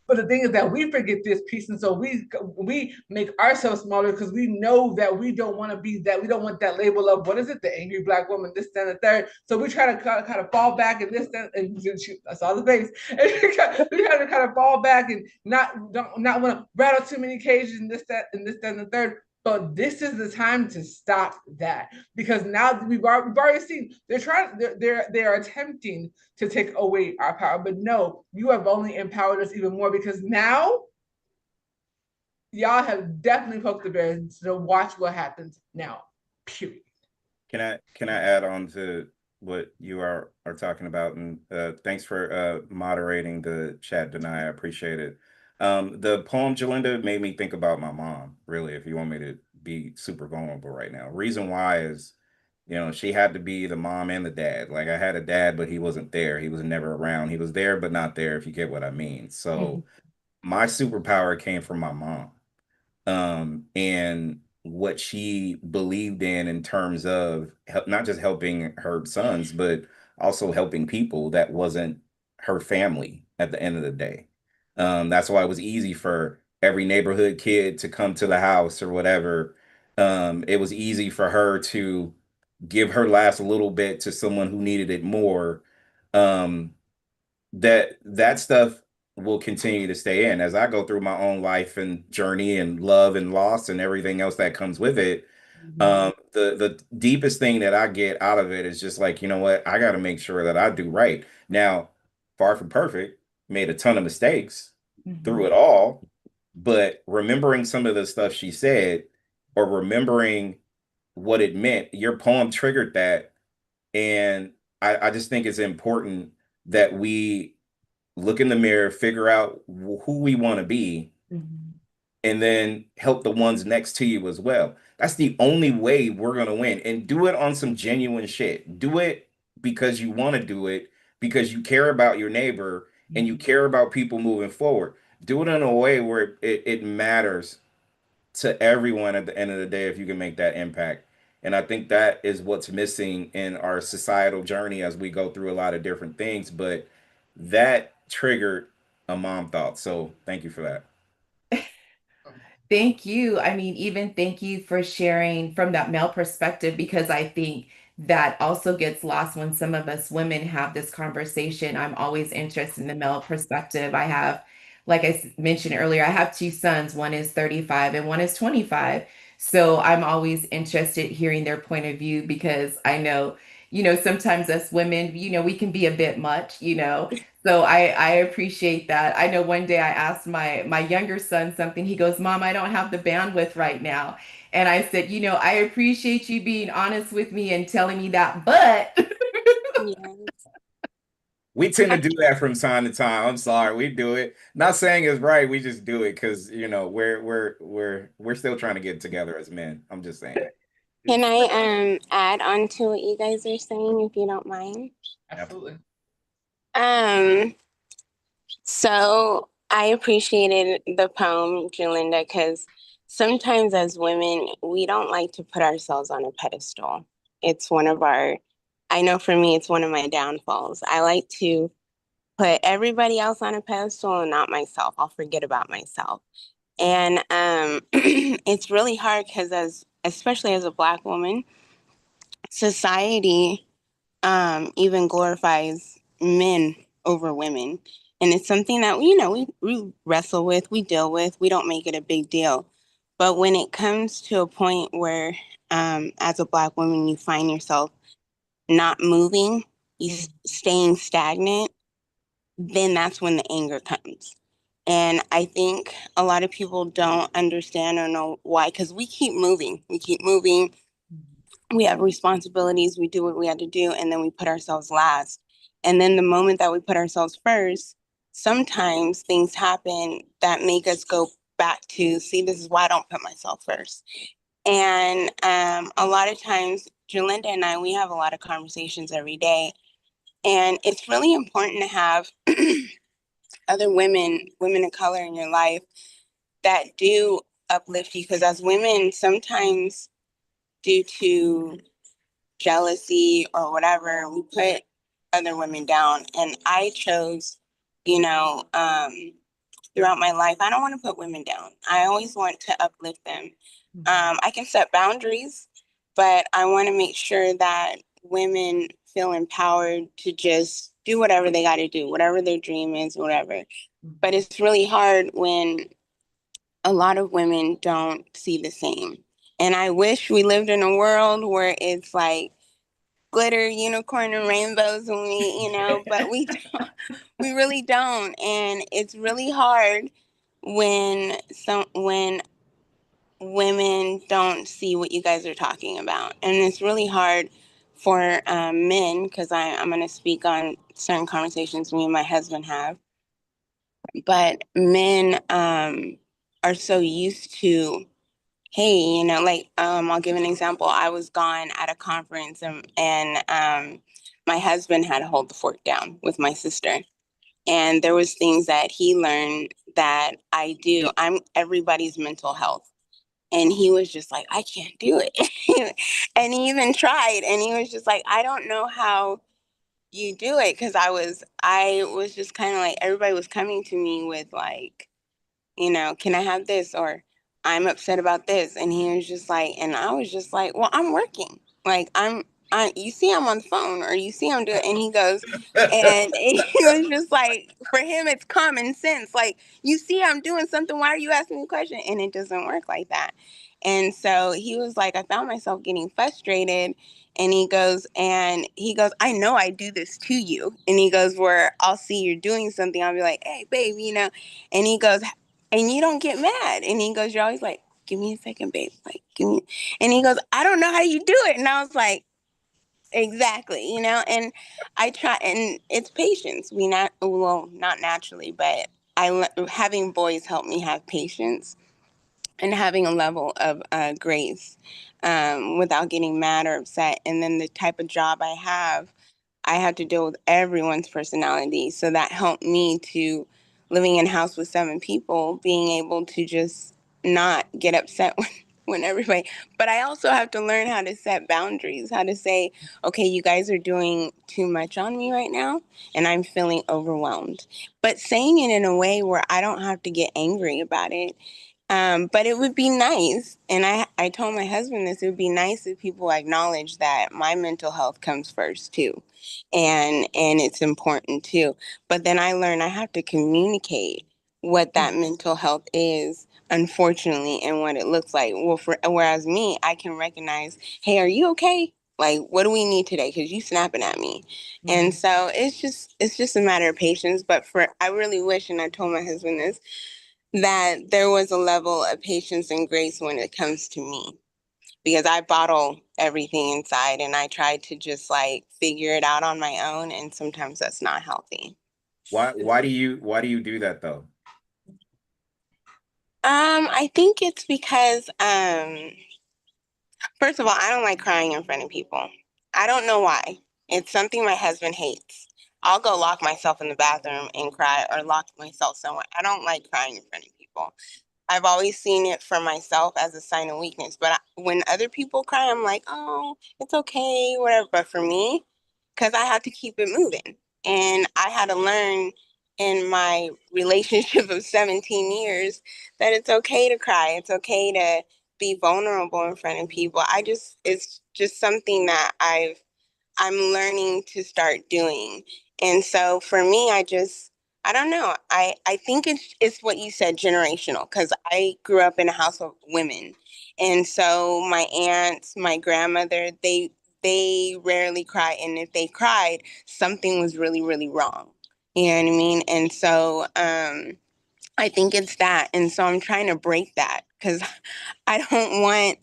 But the thing is that we forget this piece, and so we make ourselves smaller because we know that we don't want to be that. We don't want that label of what is it, the angry black woman, this, that, and the third. So we try to kind of fall back and this, that, and I saw the face. And we try to kind of fall back and not want to rattle too many cages and this, that, and the third. But this is the time to stop that because now we've already seen they're attempting to take away our power. But no, you have only empowered us even more because now y'all have definitely poked the bear. So watch what happens now. Period. Can I add on to what you are talking about? And thanks for moderating the chat, Denai. I appreciate it. The poem Jalinda made me think about my mom, really, if you want me to be super vulnerable right now. Reason why is, she had to be the mom and the dad. Like I had a dad, but he wasn't there. He was never around. He was there, but not there, if you get what I mean. So my superpower came from my mom. And what she believed in terms of not just helping her sons, but also helping people that wasn't her family at the end of the day. That's why it was easy for every neighborhood kid to come to the house or whatever. It was easy for her to give her last little bit to someone who needed it more. Um, that stuff will continue to stay in as I go through my own life and journey and love and loss and everything else that comes with it. The deepest thing that I get out of it is just like, you know what, I got to make sure that I do right. Now, far from perfect, made a ton of mistakes through it all, but remembering some of the stuff she said or remembering what it meant, your poem triggered that. And I just think it's important that we look in the mirror, figure out who we want to be, and then help the ones next to you as well. That's the only way we're going to win. And do it on some genuine shit. Do it because you want to do it, because you care about your neighbor and you care about people moving forward. Do it in a way where it matters to everyone at the end of the day if you can make that impact. And I think that is what's missing in our societal journey as we go through a lot of different things. But that triggered a mom thought. So thank you for that. Thank you. I mean, even thank you for sharing from that male perspective, because I think that also gets lost when some of us women have this conversation. I'm always interested in the male perspective. I have, like mentioned earlier, I have two sons. One is 35 and one is 25. So I'm always interested hearing their point of view because I know, sometimes us women, we can be a bit much. So I appreciate that. I know one day I asked my younger son something. He goes, "Mom, I don't have the bandwidth right now." And I said, "I appreciate you being honest with me and telling me that, but Yes. We tend to do that from time to time. I'm sorry, we do it. Not saying it's right, we just do it because we're still trying to get together as men. I'm just saying. Can I add on to what you guys are saying if you don't mind? Absolutely. So I appreciated the poem, Jalinda, because sometimes as women, we don't like to put ourselves on a pedestal. It's I know for me, it's one of my downfalls. I like to put everybody else on a pedestal and not myself. I'll forget about myself. And it's really hard because especially as a Black woman, society even glorifies men over women. And it's something that we wrestle with, we deal with, we don't make it a big deal. But when it comes to a point where, as a Black woman, you find yourself not moving, staying stagnant, then that's when the anger comes. And I think a lot of people don't understand or know why, because we keep moving. We keep moving. We have responsibilities. We do what we have to do, and then we put ourselves last. And then the moment that we put ourselves first, sometimes things happen that make us go back to, see, this is why I don't put myself first. And a lot of times, Jalinda and I, we have a lot of conversations every day. And it's really important to have other women of color in your life that do uplift you. Because as women, sometimes due to jealousy or whatever, we put other women down. And I chose, you know, throughout my life, I don't want to put women down. I always want to uplift them. I can set boundaries, but I want to make sure that women feel empowered to just do whatever they got to do, whatever their dream is, whatever. But it's really hard when a lot of women don't see the same. And I wish we lived in a world where it's like glitter, unicorn, and rainbows, and but we don't, we really don't. And it's really hard when women don't see what you guys are talking about. And it's really hard for men, because I'm going to speak on certain conversations me and my husband have. But men are so used to, hey, like, I'll give an example. I was gone at a conference, and my husband had to hold the fork down with my sister. And there was things that he learned that I do. I'm everybody's mental health. And he was just like, I can't do it. And he even tried, and he was just like, I don't know how you do it. Cause I was just kind of like, everybody was coming to me with like, can I have this? Or I'm upset about this. And he was just like, and I was just like, well, I'm working. Like, you see, I'm on the phone, or you see I'm doing, and he goes, and he was just like, for him, it's common sense. Like, you see, I'm doing something. Why are you asking me a question? And it doesn't work like that. And so he was like, I found myself getting frustrated. And he goes, I know I do this to you. And he goes, where I'll see you're doing something. I'll be like, hey, babe, and he goes, and you don't get mad. And he goes, you're always like, give me a second, babe. Like, give me. And he goes, I don't know how you do it. And I was like, exactly, and I try, and it's patience. Not naturally, but having boys help me have patience and having a level of grace, without getting mad or upset. And then the type of job I have to deal with everyone's personality. So that helped me to, living in a house with 7 people, being able to just not get upset when everybody, but I also have to learn how to set boundaries, how to say, okay, you guys are doing too much on me right now, and I'm feeling overwhelmed. But saying it in a way where I don't have to get angry about it. But it would be nice, and I told my husband this, it would be nice if people acknowledge that my mental health comes first too. And it's important too. But then I learned I have to communicate what that mental health is, unfortunately, and what it looks like. Whereas me, I can recognize, hey, are you okay? Like, what do we need today? Because you snapping at me. And so it's just a matter of patience. But I really wish, and I told my husband this, that there was a level of patience and grace when it comes to me, because I bottle everything inside and I try to just like figure it out on my own, and sometimes that's not healthy. Why do you do that though? I think it's because first of all, I don't like crying in front of people. I don't know why. It's something my husband hates. I'll go lock myself in the bathroom and cry, or lock myself somewhere. I don't like crying in front of people. I've always seen it for myself as a sign of weakness. But when other people cry, I'm like, oh, it's okay, whatever. But for me, because I have to keep it moving. And I had to learn in my relationship of 17 years that it's okay to cry. It's okay to be vulnerable in front of people. It's just something that I'm learning to start doing. And so for me, I don't know. I think it's what you said, generational, because I grew up in a house of women. And so my aunts, my grandmother, they rarely cry. And if they cried, something was really, really wrong. You know what I mean? And so I think it's that. And so I'm trying to break that because I don't want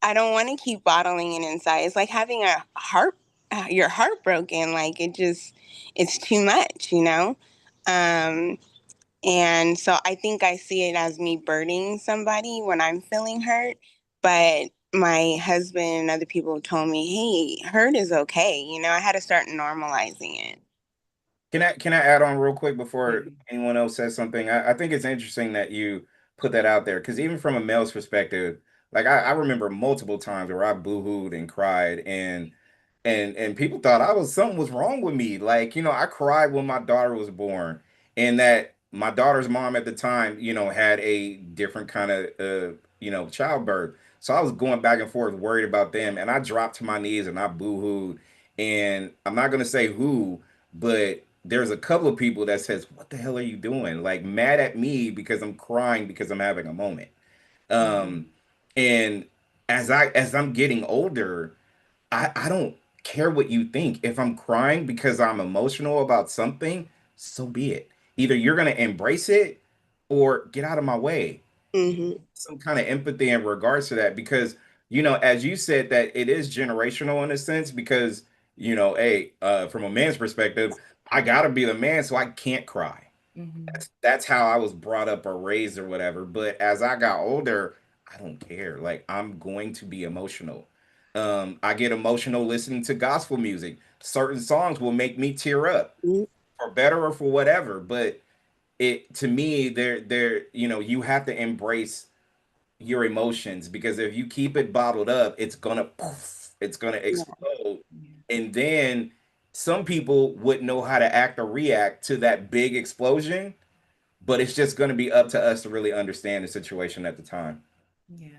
I don't want to keep bottling it inside. It's like having your heart broken. Like it's too much, you know? Um, and so I think I see it as me burdening somebody when I'm feeling hurt. But my husband and other people have told me, hey, hurt is okay. You know, I had to start normalizing it. Can I add on real quick before Mhm. anyone else says something? I think it's interesting that you put that out there because even from a male's perspective, like I remember multiple times where I boohooed and cried and people thought I was something was wrong with me. Like, I cried when my daughter was born, and that my daughter's mom at the time, had a different kind of childbirth. So I was going back and forth worried about them, and I dropped to my knees and I boohooed. And I'm not gonna say who, but there's a couple of people that says, "What the hell are you doing?" Like mad at me because I'm crying because I'm having a moment. Mhm. Um, and as I'm getting older, I don't care what you think. If I'm crying because I'm emotional about something, so be it. Either you're gonna embrace it or get out of my way. Hmm. Some kind of empathy in regards to that because as you said that it is generational in a sense because hey, from a man's perspective, I gotta be the man, so I can't cry. Mhm. That's how I was brought up or raised or whatever. But as I got older, I don't care. Like I'm going to be emotional. I get emotional listening to gospel music. Certain songs will make me tear up for better or for whatever. But it to me, you have to embrace your emotions because if you keep it bottled up, it's gonna poof, it's gonna explode. Yeah. And then some people wouldn't know how to act or react to that big explosion, but it's just gonna be up to us to really understand the situation at the time. Yeah.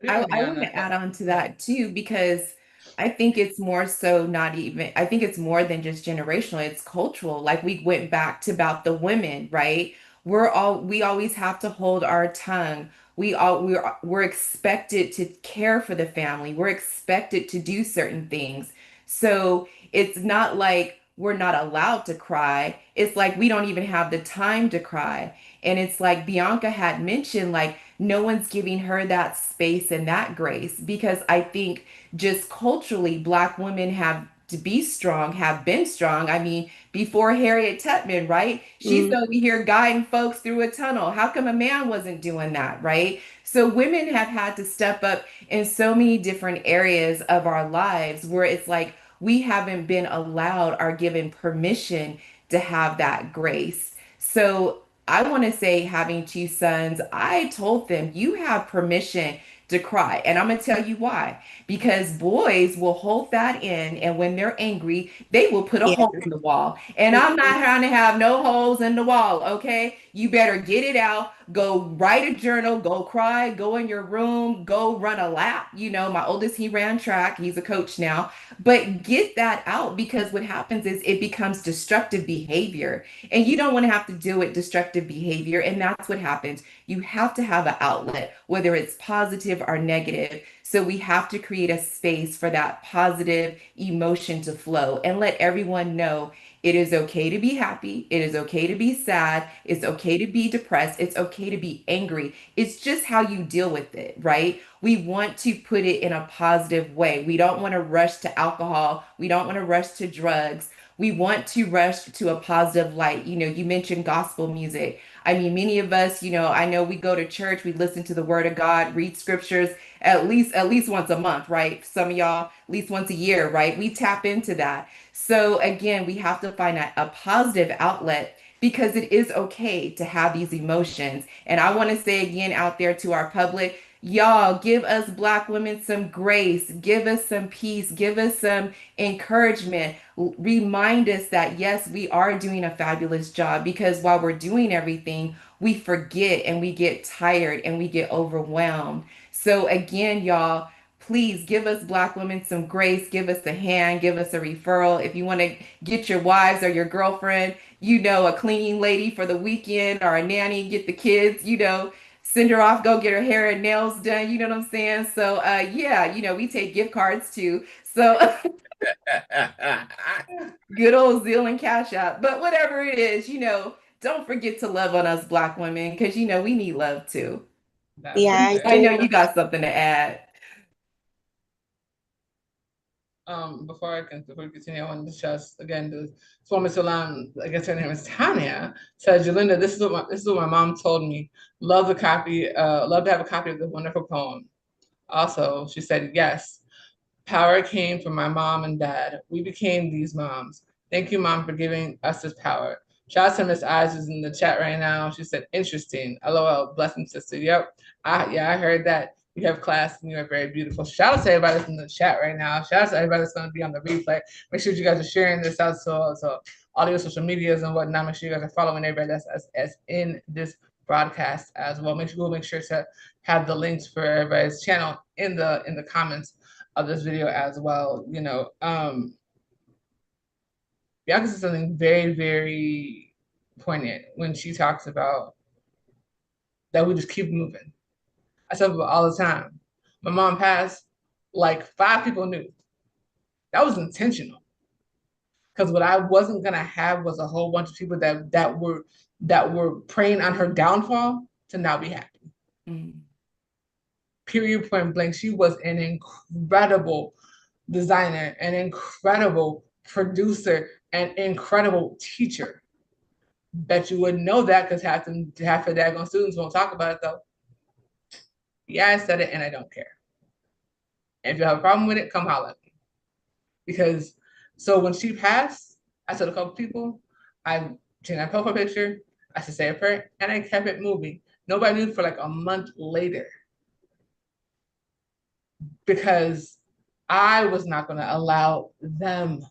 I, Even I beyond want that, to add on to but that too, because I think it's more so not even, I think it's more than just generational, it's cultural. Like we went back to about the women, right? We always have to hold our tongue. We're expected to care for the family. We're expected to do certain things. So it's not like we're not allowed to cry. It's like we don't even have the time to cry. And it's like Bianca had mentioned, like, no one's giving her that space and that grace because I think just culturally, Black women have to be strong, have been strong. I mean, before Harriet Tubman, right? She's Mm-hmm. over here guiding folks through a tunnel. How come a man wasn't doing that, right? So women have had to step up in so many different areas of our lives where it's like we haven't been allowed or given permission to have that grace. So I want to say, having two sons, I told them, you have permission to cry. And I'm going to tell you why. Because boys will hold that in. And when they're angry, they will put a Yeah. hole in the wall. And I'm not trying to have no holes in the wall. Okay. You better get it out. Go write a journal. Go cry. Go in your room. Go run a lap. My oldest, he ran track. He's a coach now. But get that out because what happens is it becomes destructive behavior. And you don't want to have to deal with destructive behavior. And that's what happens. You have to have an outlet, whether it's positive or negative. So we have to create a space for that positive emotion to flow and let everyone know it is okay to be happy. It is okay to be sad. It's okay to be depressed. It's okay to be angry. It's just how you deal with it, right? We want to put it in a positive way. We don't want to rush to alcohol. We don't want to rush to drugs. We want to rush to a positive light. You mentioned gospel music. I mean, many of us, I know we go to church, we listen to the word of God, read scriptures at least once a month, right? Some of y'all at least once a year, right? We tap into that. So again, we have to find a positive outlet because it is okay to have these emotions. And I want to say again out there to our public, Y'all, give us Black women some grace, give us some peace, give us some encouragement. Remind us that yes, we are doing a fabulous job, because while we're doing everything, we forget and we get tired and we get overwhelmed. So, again, y'all, please give us Black women some grace, give us a hand, give us a referral. If you want to get your wives or your girlfriend, a cleaning lady for the weekend, or a nanny, get the kids, send her off, go get her hair and nails done. You know what I'm saying? So, yeah, we take gift cards too. So, good old Zeal and Cash App. But whatever it is, don't forget to love on us Black women, because, we need love too. That's Yeah, I I know okay. do. you got something to add. Before we continue, I want to just again this woman Salon, I guess her name is Tanya, said, Jalinda, this is what my mom told me. Love the copy, love to have a copy of this wonderful poem. Also, she said, yes, power came from my mom and dad. We became these moms. Thank you, mom, for giving us this power. Shout out to Miss Eyes who's in the chat right now. She said, interesting. LOL, blessing sister. Yep. I heard that. You have class and you are very beautiful. Shout out to everybody that's in the chat right now. Shout out to everybody that's going to be on the replay. Make sure you guys are sharing this out so all your social medias and whatnot. Make sure you guys are following everybody that's in this broadcast as well. Make sure to have the links for everybody's channel in the comments of this video as well. Bianca said something very, very poignant when she talks about that we just keep moving. I tell people all the time. My mom passed, like 5 people knew. That was intentional. Because what I wasn't gonna have was a whole bunch of people that were preying on her downfall to now be happy. Mm. Period, point blank. She was an incredible designer, an incredible producer, an incredible teacher. Bet you wouldn't know that because half the daggone students won't talk about it though. Yeah, I said it and I don't care. And if you have a problem with it, come holler at me. Because so when she passed, I told a couple people, I changed my profile picture, I said say a prayer, and I kept it moving. Nobody knew for like a month later because I was not going to allow them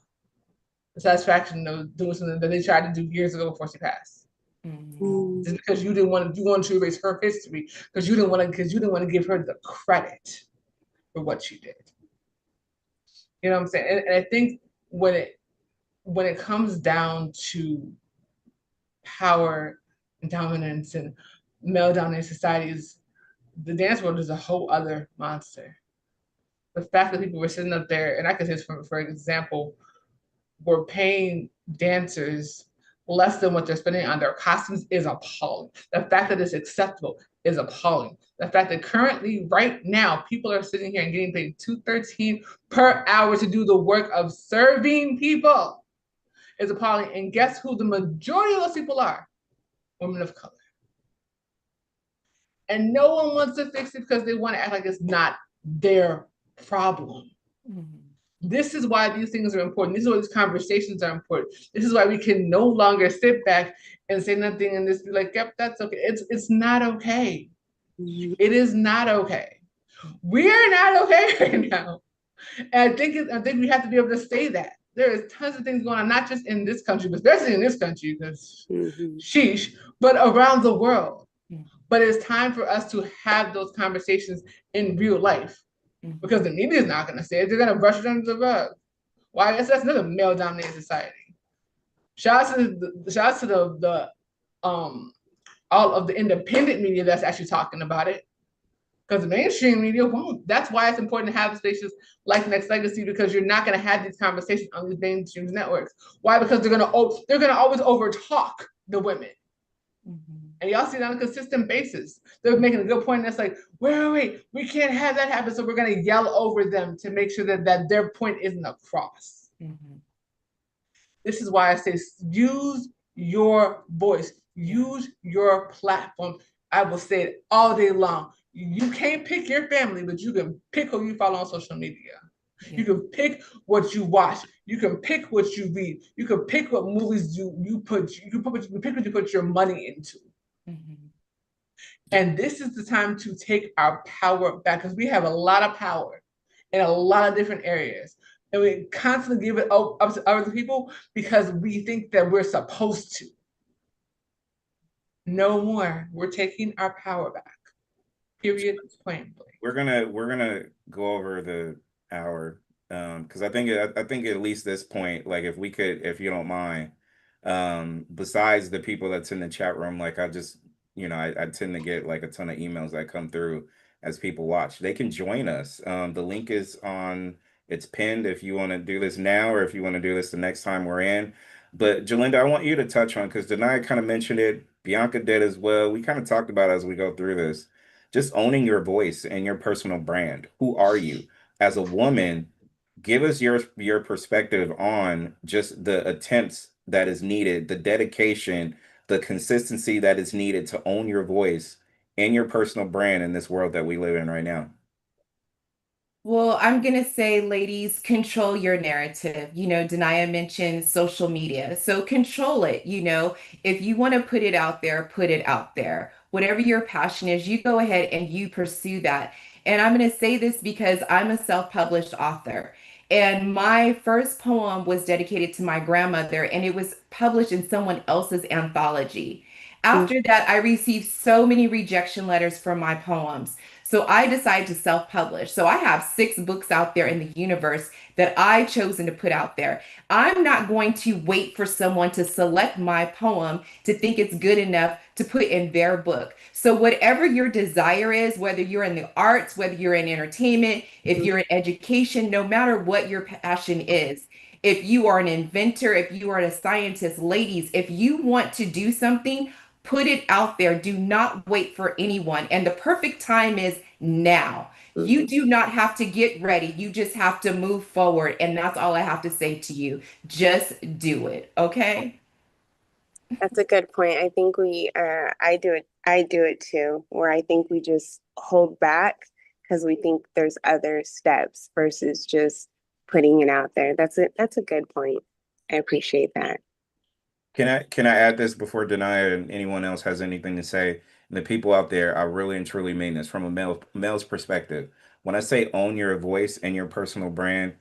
the satisfaction of doing something that they tried to do years ago before she passed. Mm. Just because you wanted to erase her history because you didn't want to give her the credit for what she did. You know what I'm saying? And I think when it comes down to power and dominance and male dominated societies, the dance world is a whole other monster. The fact that people were sitting up there, and I could say this for example, were paying dancers less than what they're spending on their costumes is appalling. The fact that it's acceptable is appalling. The fact that currently, right now, people are sitting here and getting paid $213 per hour to do the work of serving people is appalling. And guess who the majority of those people are? Women of color. And no one wants to fix it because they want to act like it's not their problem. Mm. This is why these things are important. This is why these conversations are important. This is why we can no longer sit back and say nothing and just be like, yep, that's okay. It's not okay. It is not okay. We are not okay right now. And I think we have to be able to say that. There is tons of things going on, not just in this country, but especially in this country, because sheesh, but around the world. Mm. But it's time for us to have those conversations in real life. Mm. Because the media is not going to say it. They're going to brush it under the rug. Why? That's another male-dominated society. Shout out to the all of the independent media that's actually talking about it. Because the mainstream media won't. That's why it's important to have stations like Nexxlegacy, because you're not going to have these conversations on these mainstream networks. Why? Because they're gonna always overtalk the women. Mm-hmm. And y'all see that on a consistent basis. They're making a good point that's like, wait, we can't have that happen. So we're going to yell over them to make sure that their point isn't across. Mm-hmm. This is why I say use your voice, use your platform. I will say it all day long. You can't pick your family, but you can pick who you follow on social media. Yeah. You can pick what you watch. You can pick what you read. You can pick what movies you pick what you put your money into. Mm-hmm. And this is the time to take our power back because we have a lot of power in a lot of different areas. And we constantly give it up to other people because we think that we're supposed to. No more. We're taking our power back. Period. Point blank. We're gonna go over the hour, because I think at least this point, like if we could, if you don't mind, besides the people that's in the chat room, like I just, I tend to get like a ton of emails that come through as people watch. They can join us. The link is on, it's pinned if you want to do this now or if you want to do this the next time we're in. But Jalinda, I want you to touch on, because Denai kind of mentioned it, Bianca did as well. We kind of talked about it as we go through this, just owning your voice and your personal brand. Who are you as a woman? Give us your perspective on just the attempts that is needed, the dedication, the consistency that is needed to own your voice and your personal brand in this world that we live in right now. Well, I'm going to say, ladies, control your narrative. Denia mentioned social media. So control it. If you want to put it out there, put it out there. Whatever your passion is, you go ahead and you pursue that. And I'm going to say this because I'm a self-published author. And my first poem was dedicated to my grandmother, and it was published in someone else's anthology. Mm. After that, I received so many rejection letters for my poems. So I decided to self-publish. So I have 6 books out there in the universe that I chosen to put out there. I'm not going to wait for someone to select my poem to think it's good enough to put in their book. So whatever your desire is, whether you're in the arts, whether you're in entertainment, if you're in education, no matter what your passion is, if you are an inventor, if you are a scientist, ladies, if you want to do something, put it out there. Do not wait for anyone. And the perfect time is now. You Mhm. do not have to get ready. You just have to move forward. And that's all I have to say to you. Just do it. Okay? That's a good point. I think I do it too, where I think we just hold back because we think there's other steps versus just putting it out there. That's a good point. I appreciate that. Can I add this before Denia and anyone else has anything to say? And the people out there, I really and truly mean this from a male's perspective. When I say own your voice and your personal brand,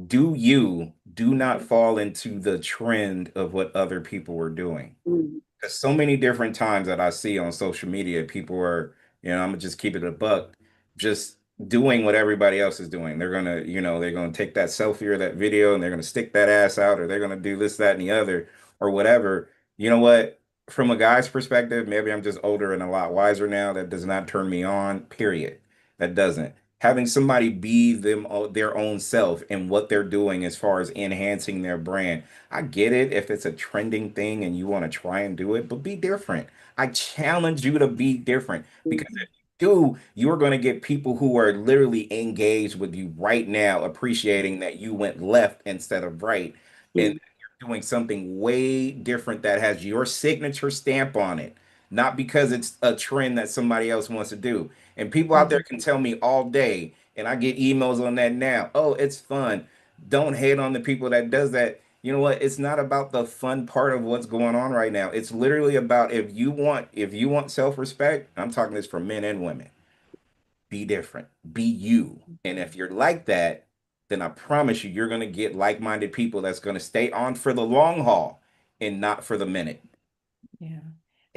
do not fall into the trend of what other people are doing. Mm. There's so many different times that I see on social media, people are, I'm gonna just keep it a buck, just doing what everybody else is doing. They're gonna take that selfie or that video and they're gonna stick that ass out, or they're gonna do this, that, and the other, or whatever. You know what? From a guy's perspective, maybe I'm just older and a lot wiser now. That does not turn me on, period. That doesn't. Having somebody be their own self and what they're doing as far as enhancing their brand. I get it if it's a trending thing and you want to try and do it, but be different. I challenge you to be different, because if you do, you're going to get people who are literally engaged with you right now, appreciating that you went left instead of right, and Mm. you're doing something way different that has your signature stamp on it, not because it's a trend that somebody else wants to do. And people out there Mhm. can tell me all day, and I get emails on that now. Oh, it's fun. Don't hate on the people that does that. You know what? It's not about the fun part of what's going on right now. It's literally about, if you want self-respect, I'm talking this for men and women. Be different. Be you. And if you're like that, then I promise you, you're going to get like-minded people that's going to stay on for the long haul and not for the minute. Yeah.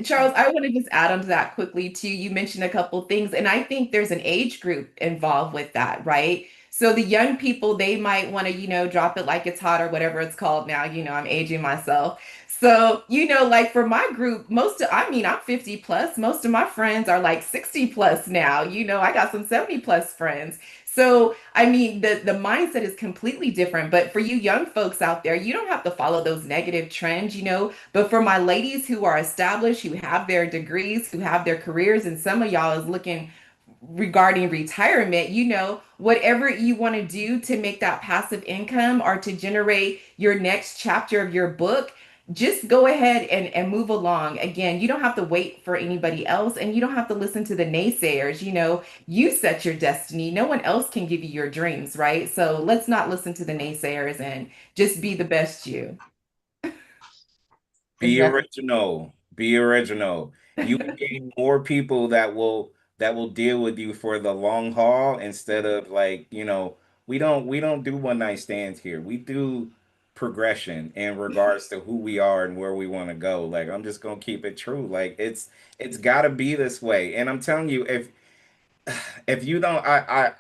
Charles, I want to just add on to that quickly too. You mentioned a couple things, and I think there's an age group involved with that, right? So the young people, they might want to, drop it like it's hot or whatever it's called now. I'm aging myself. So, like for my group, I'm 50 plus. Most of my friends are like 60 plus now. I got some 70 plus friends. So, the mindset is completely different. But for you young folks out there, you don't have to follow those negative trends, but for my ladies who are established, who have their degrees, who have their careers, and some of y'all is looking regarding retirement, whatever you want to do to make that passive income or to generate your next chapter of your book, just go ahead and move along. Again, you don't have to wait for anybody else, and you don't have to listen to the naysayers. You set your destiny. No one else can give you your dreams, right? So let's not listen to the naysayers and just be the best you. Be Exactly. original. Be original. You will gain more people that will deal with you for the long haul instead of like, we don't do one night stands here. We do progression in regards to who we are and where we want to go. Like I'm just gonna keep it true. Like it's gotta be this way. And I'm telling you, if you don't I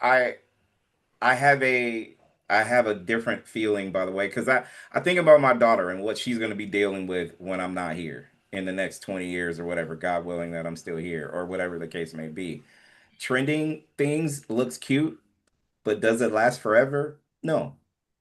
have I have a different feeling, by the way, because I think about my daughter and what she's going to be dealing with when I'm not here in the next 20 years or whatever, God willing that I'm still here or whatever the case may be. Trending things looks cute, but does it last forever? No.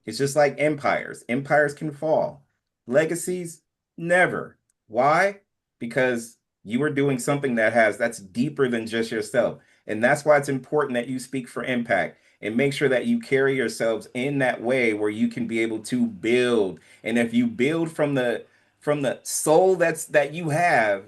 It's just like empires. Empires can fall. Legacies, never. Why? Because you are doing something that's deeper than just yourself. And that's why it's important that you speak for impact and make sure that you carry yourselves in that way where you can be able to build. And if you build from the soul that you have,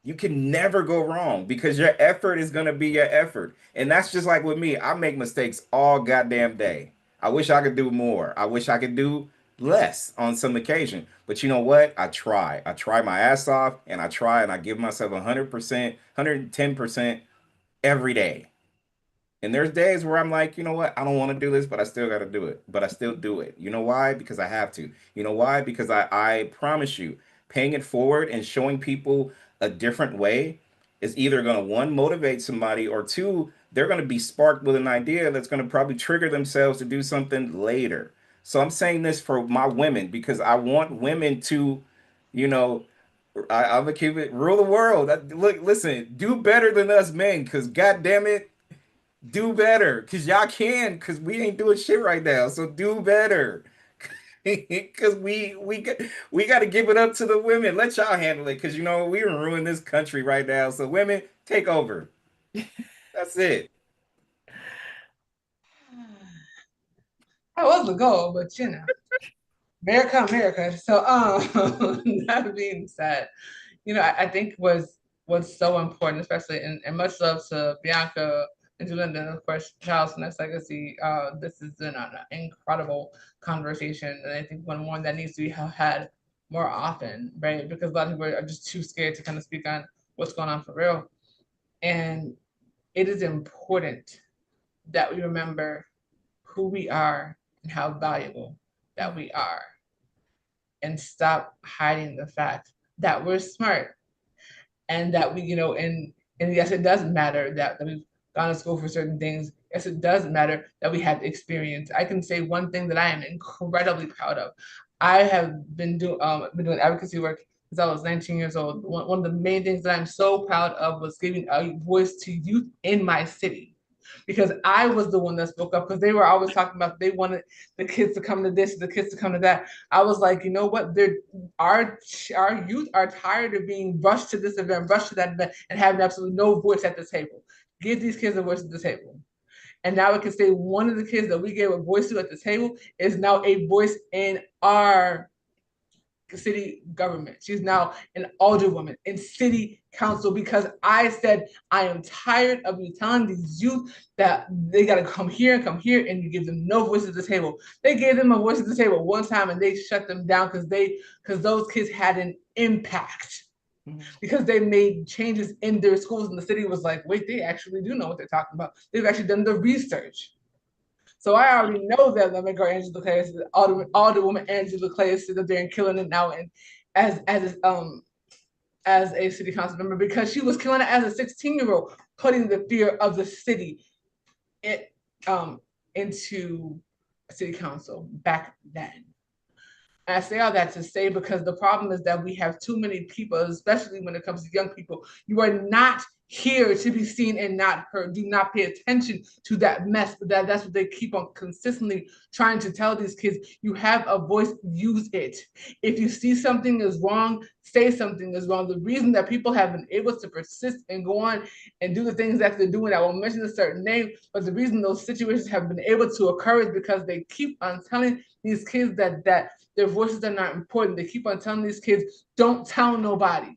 you can never go wrong because your effort is going to be your effort. And that's just like with me. I make mistakes all goddamn day. I wish I could do more. I wish I could do less on some occasion. But you know what? I try. I try my ass off and I try and I give myself 100%, 110% every day. And there's days where I'm like, you know what? I don't want to do this, but I still got to do it. But I still do it. You know why? Because I have to. You know why? Because I promise you, paying it forward and showing people a different way is either going to one, motivate somebody, or two, they're going to be sparked with an idea that's going to probably trigger themselves to do something later. So I'm saying this for my women because I want women to, you know, I'm gonna keep it rule the world. Look, listen, do better than us men, because God damn it, do better because y'all can because we ain't doing shit right now. So do better because we got to give it up to the women. Let y'all handle it because we ruin this country right now. So women, take over. That's it. That was the goal, but America, America. So, that being said, I think was so important, especially and much love to Bianca and Julinda, and of course, Charles Nexxlegacy. This has been an incredible conversation, and I think one that needs to be had more often, right? Because a lot of people are just too scared to kind of speak on what's going on for real, and it is important that we remember who we are and how valuable that we are, and stop hiding the fact that we're smart and that and yes, it does matter that we've gone to school for certain things. Yes, it does matter that we have experience. I can say one thing that I am incredibly proud of. I have been doing advocacy work since I was 19 years old. One of the main things that I'm so proud of was giving a voice to youth in my city, because I was the one that spoke up, because they were always talking about they wanted the kids to come to this, the kids to come to that. I was like, you know what? Our youth are tired of being rushed to this event, rushed to that event, and having absolutely no voice at the table. Give these kids a voice at the table. And now we can say one of the kids that we gave a voice to at the table is now a voice in our city government. She's now an alderwoman in city council, because I said, I am tired of you telling these youth that they got to come here, and you give them no voice at the table. They gave them a voice at the table one time and they shut them down because those kids had an impact. Because they made changes in their schools, and the city was like, wait, they actually do know what they're talking about. They've actually done the research. So I already know that the maker Angela Clay, all the woman Angela Clay is sitting there and killing it now, and as a city council member, because she was killing it as a 16-year-old, putting the fear of the city into a city council back then. And I say all that to say, because the problem is that we have too many people, especially when it comes to young people. You are not here to be seen and not heard. Do not pay attention to that mess. But that's what they keep on consistently trying to tell these kids. You have a voice, use it. If you see something is wrong, say something is wrong. The reason that people have been able to persist and go on and do the things that they're doing, I won't mention a certain name, but the reason those situations have been able to occur is because they keep on telling these kids that their voices are not important. They keep on telling these kids, don't tell nobody.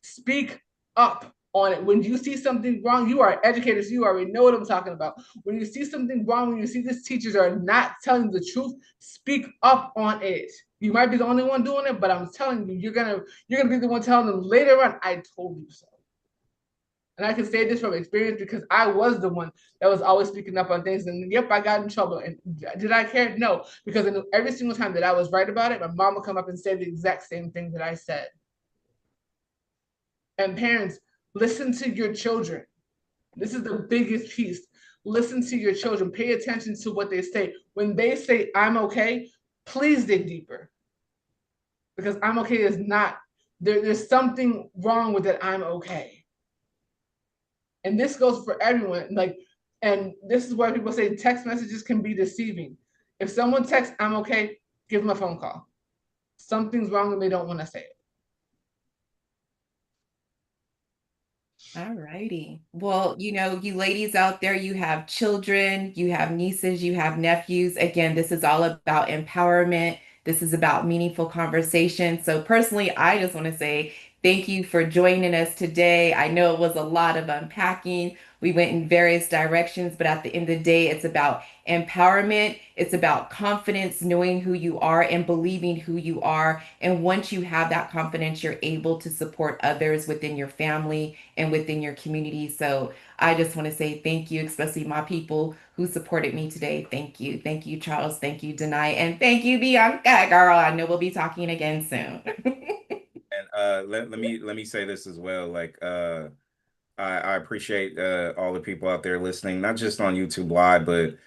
Speak up. on it. When you see something wrong, you are educators, you already know what I'm talking about. When you see something wrong, when you see these teachers are not telling the truth, speak up on it. You might be the only one doing it, but I'm telling you, you're gonna be the one telling them later on, I told you so. And I can say this from experience because I was the one that was always speaking up on things. And yep, I got in trouble. And did I care? No, because every single time that I was right about it, my mom would come up and say the exact same thing that I said. And parents, listen to your children. This is the biggest piece. Listen to your children. Pay attention to what they say. When they say, I'm okay, please dig deeper. Because I'm okay is not, there's something wrong with that I'm okay. And this goes for everyone. Like, and this is why people say text messages can be deceiving. If someone texts, I'm okay, give them a phone call. Something's wrong and they don't want to say it. All righty. Well, you ladies out there, you have children, you have nieces, you have nephews. Again, this is all about empowerment. This is about meaningful conversation. So, personally, I just want to say thank you for joining us today. I know it was a lot of unpacking. We went in various directions, but at the end of the day, it's about empowerment. It's about confidence, knowing who you are and believing who you are. And once you have that confidence, you're able to support others within your family and within your community. So I just want to say thank you, especially my people who supported me today. Thank you. Thank you, Charles. Thank you, Denai. And thank you, Bianca, girl. I know we'll be talking again soon. And let me say this as well. Like I appreciate all the people out there listening, not just on YouTube Live, but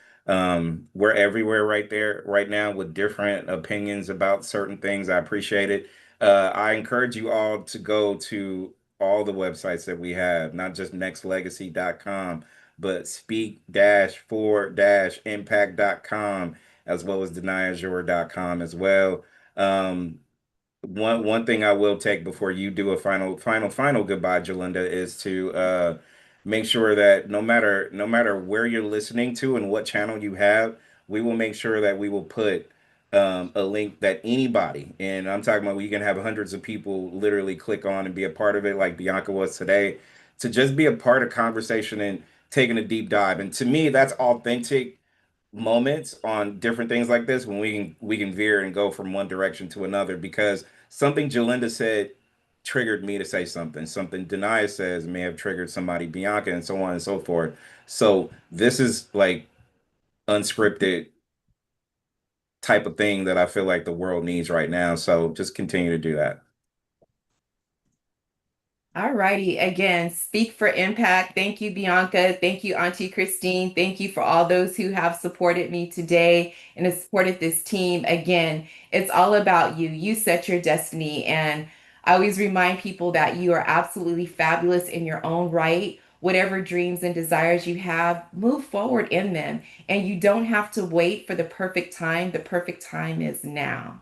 we're everywhere right there right now with different opinions about certain things. I appreciate it. I encourage you all to go to all the websites that we have, not just nextlegacy.com, but speak-for-impact.com, as well as deniazure.com as well. Um, one thing I will take before you do a final goodbye, Jalinda, is to make sure that no matter where you're listening to and what channel you have, we will make sure that we will put a link that anybody, and I'm talking about, we can have hundreds of people literally click on and be a part of it, like Bianca was today, to just be a part of conversation and taking a deep dive. And to me, that's authentic moments on different things like this, when we can veer and go from one direction to another, because something Jalinda said triggered me to say something Denia says may have triggered somebody, Bianca, and so on and so forth. So this is like unscripted type of thing that I feel like the world needs right now, so just continue to do that. All righty. Again, speak for impact. Thank you, Bianca. Thank you, Auntie Christine. Thank you for all those who have supported me today and have supported this team. Again, it's all about you. You set your destiny. And I always remind people that you are absolutely fabulous in your own right. Whatever dreams and desires you have, move forward in them. And you don't have to wait for the perfect time. The perfect time is now.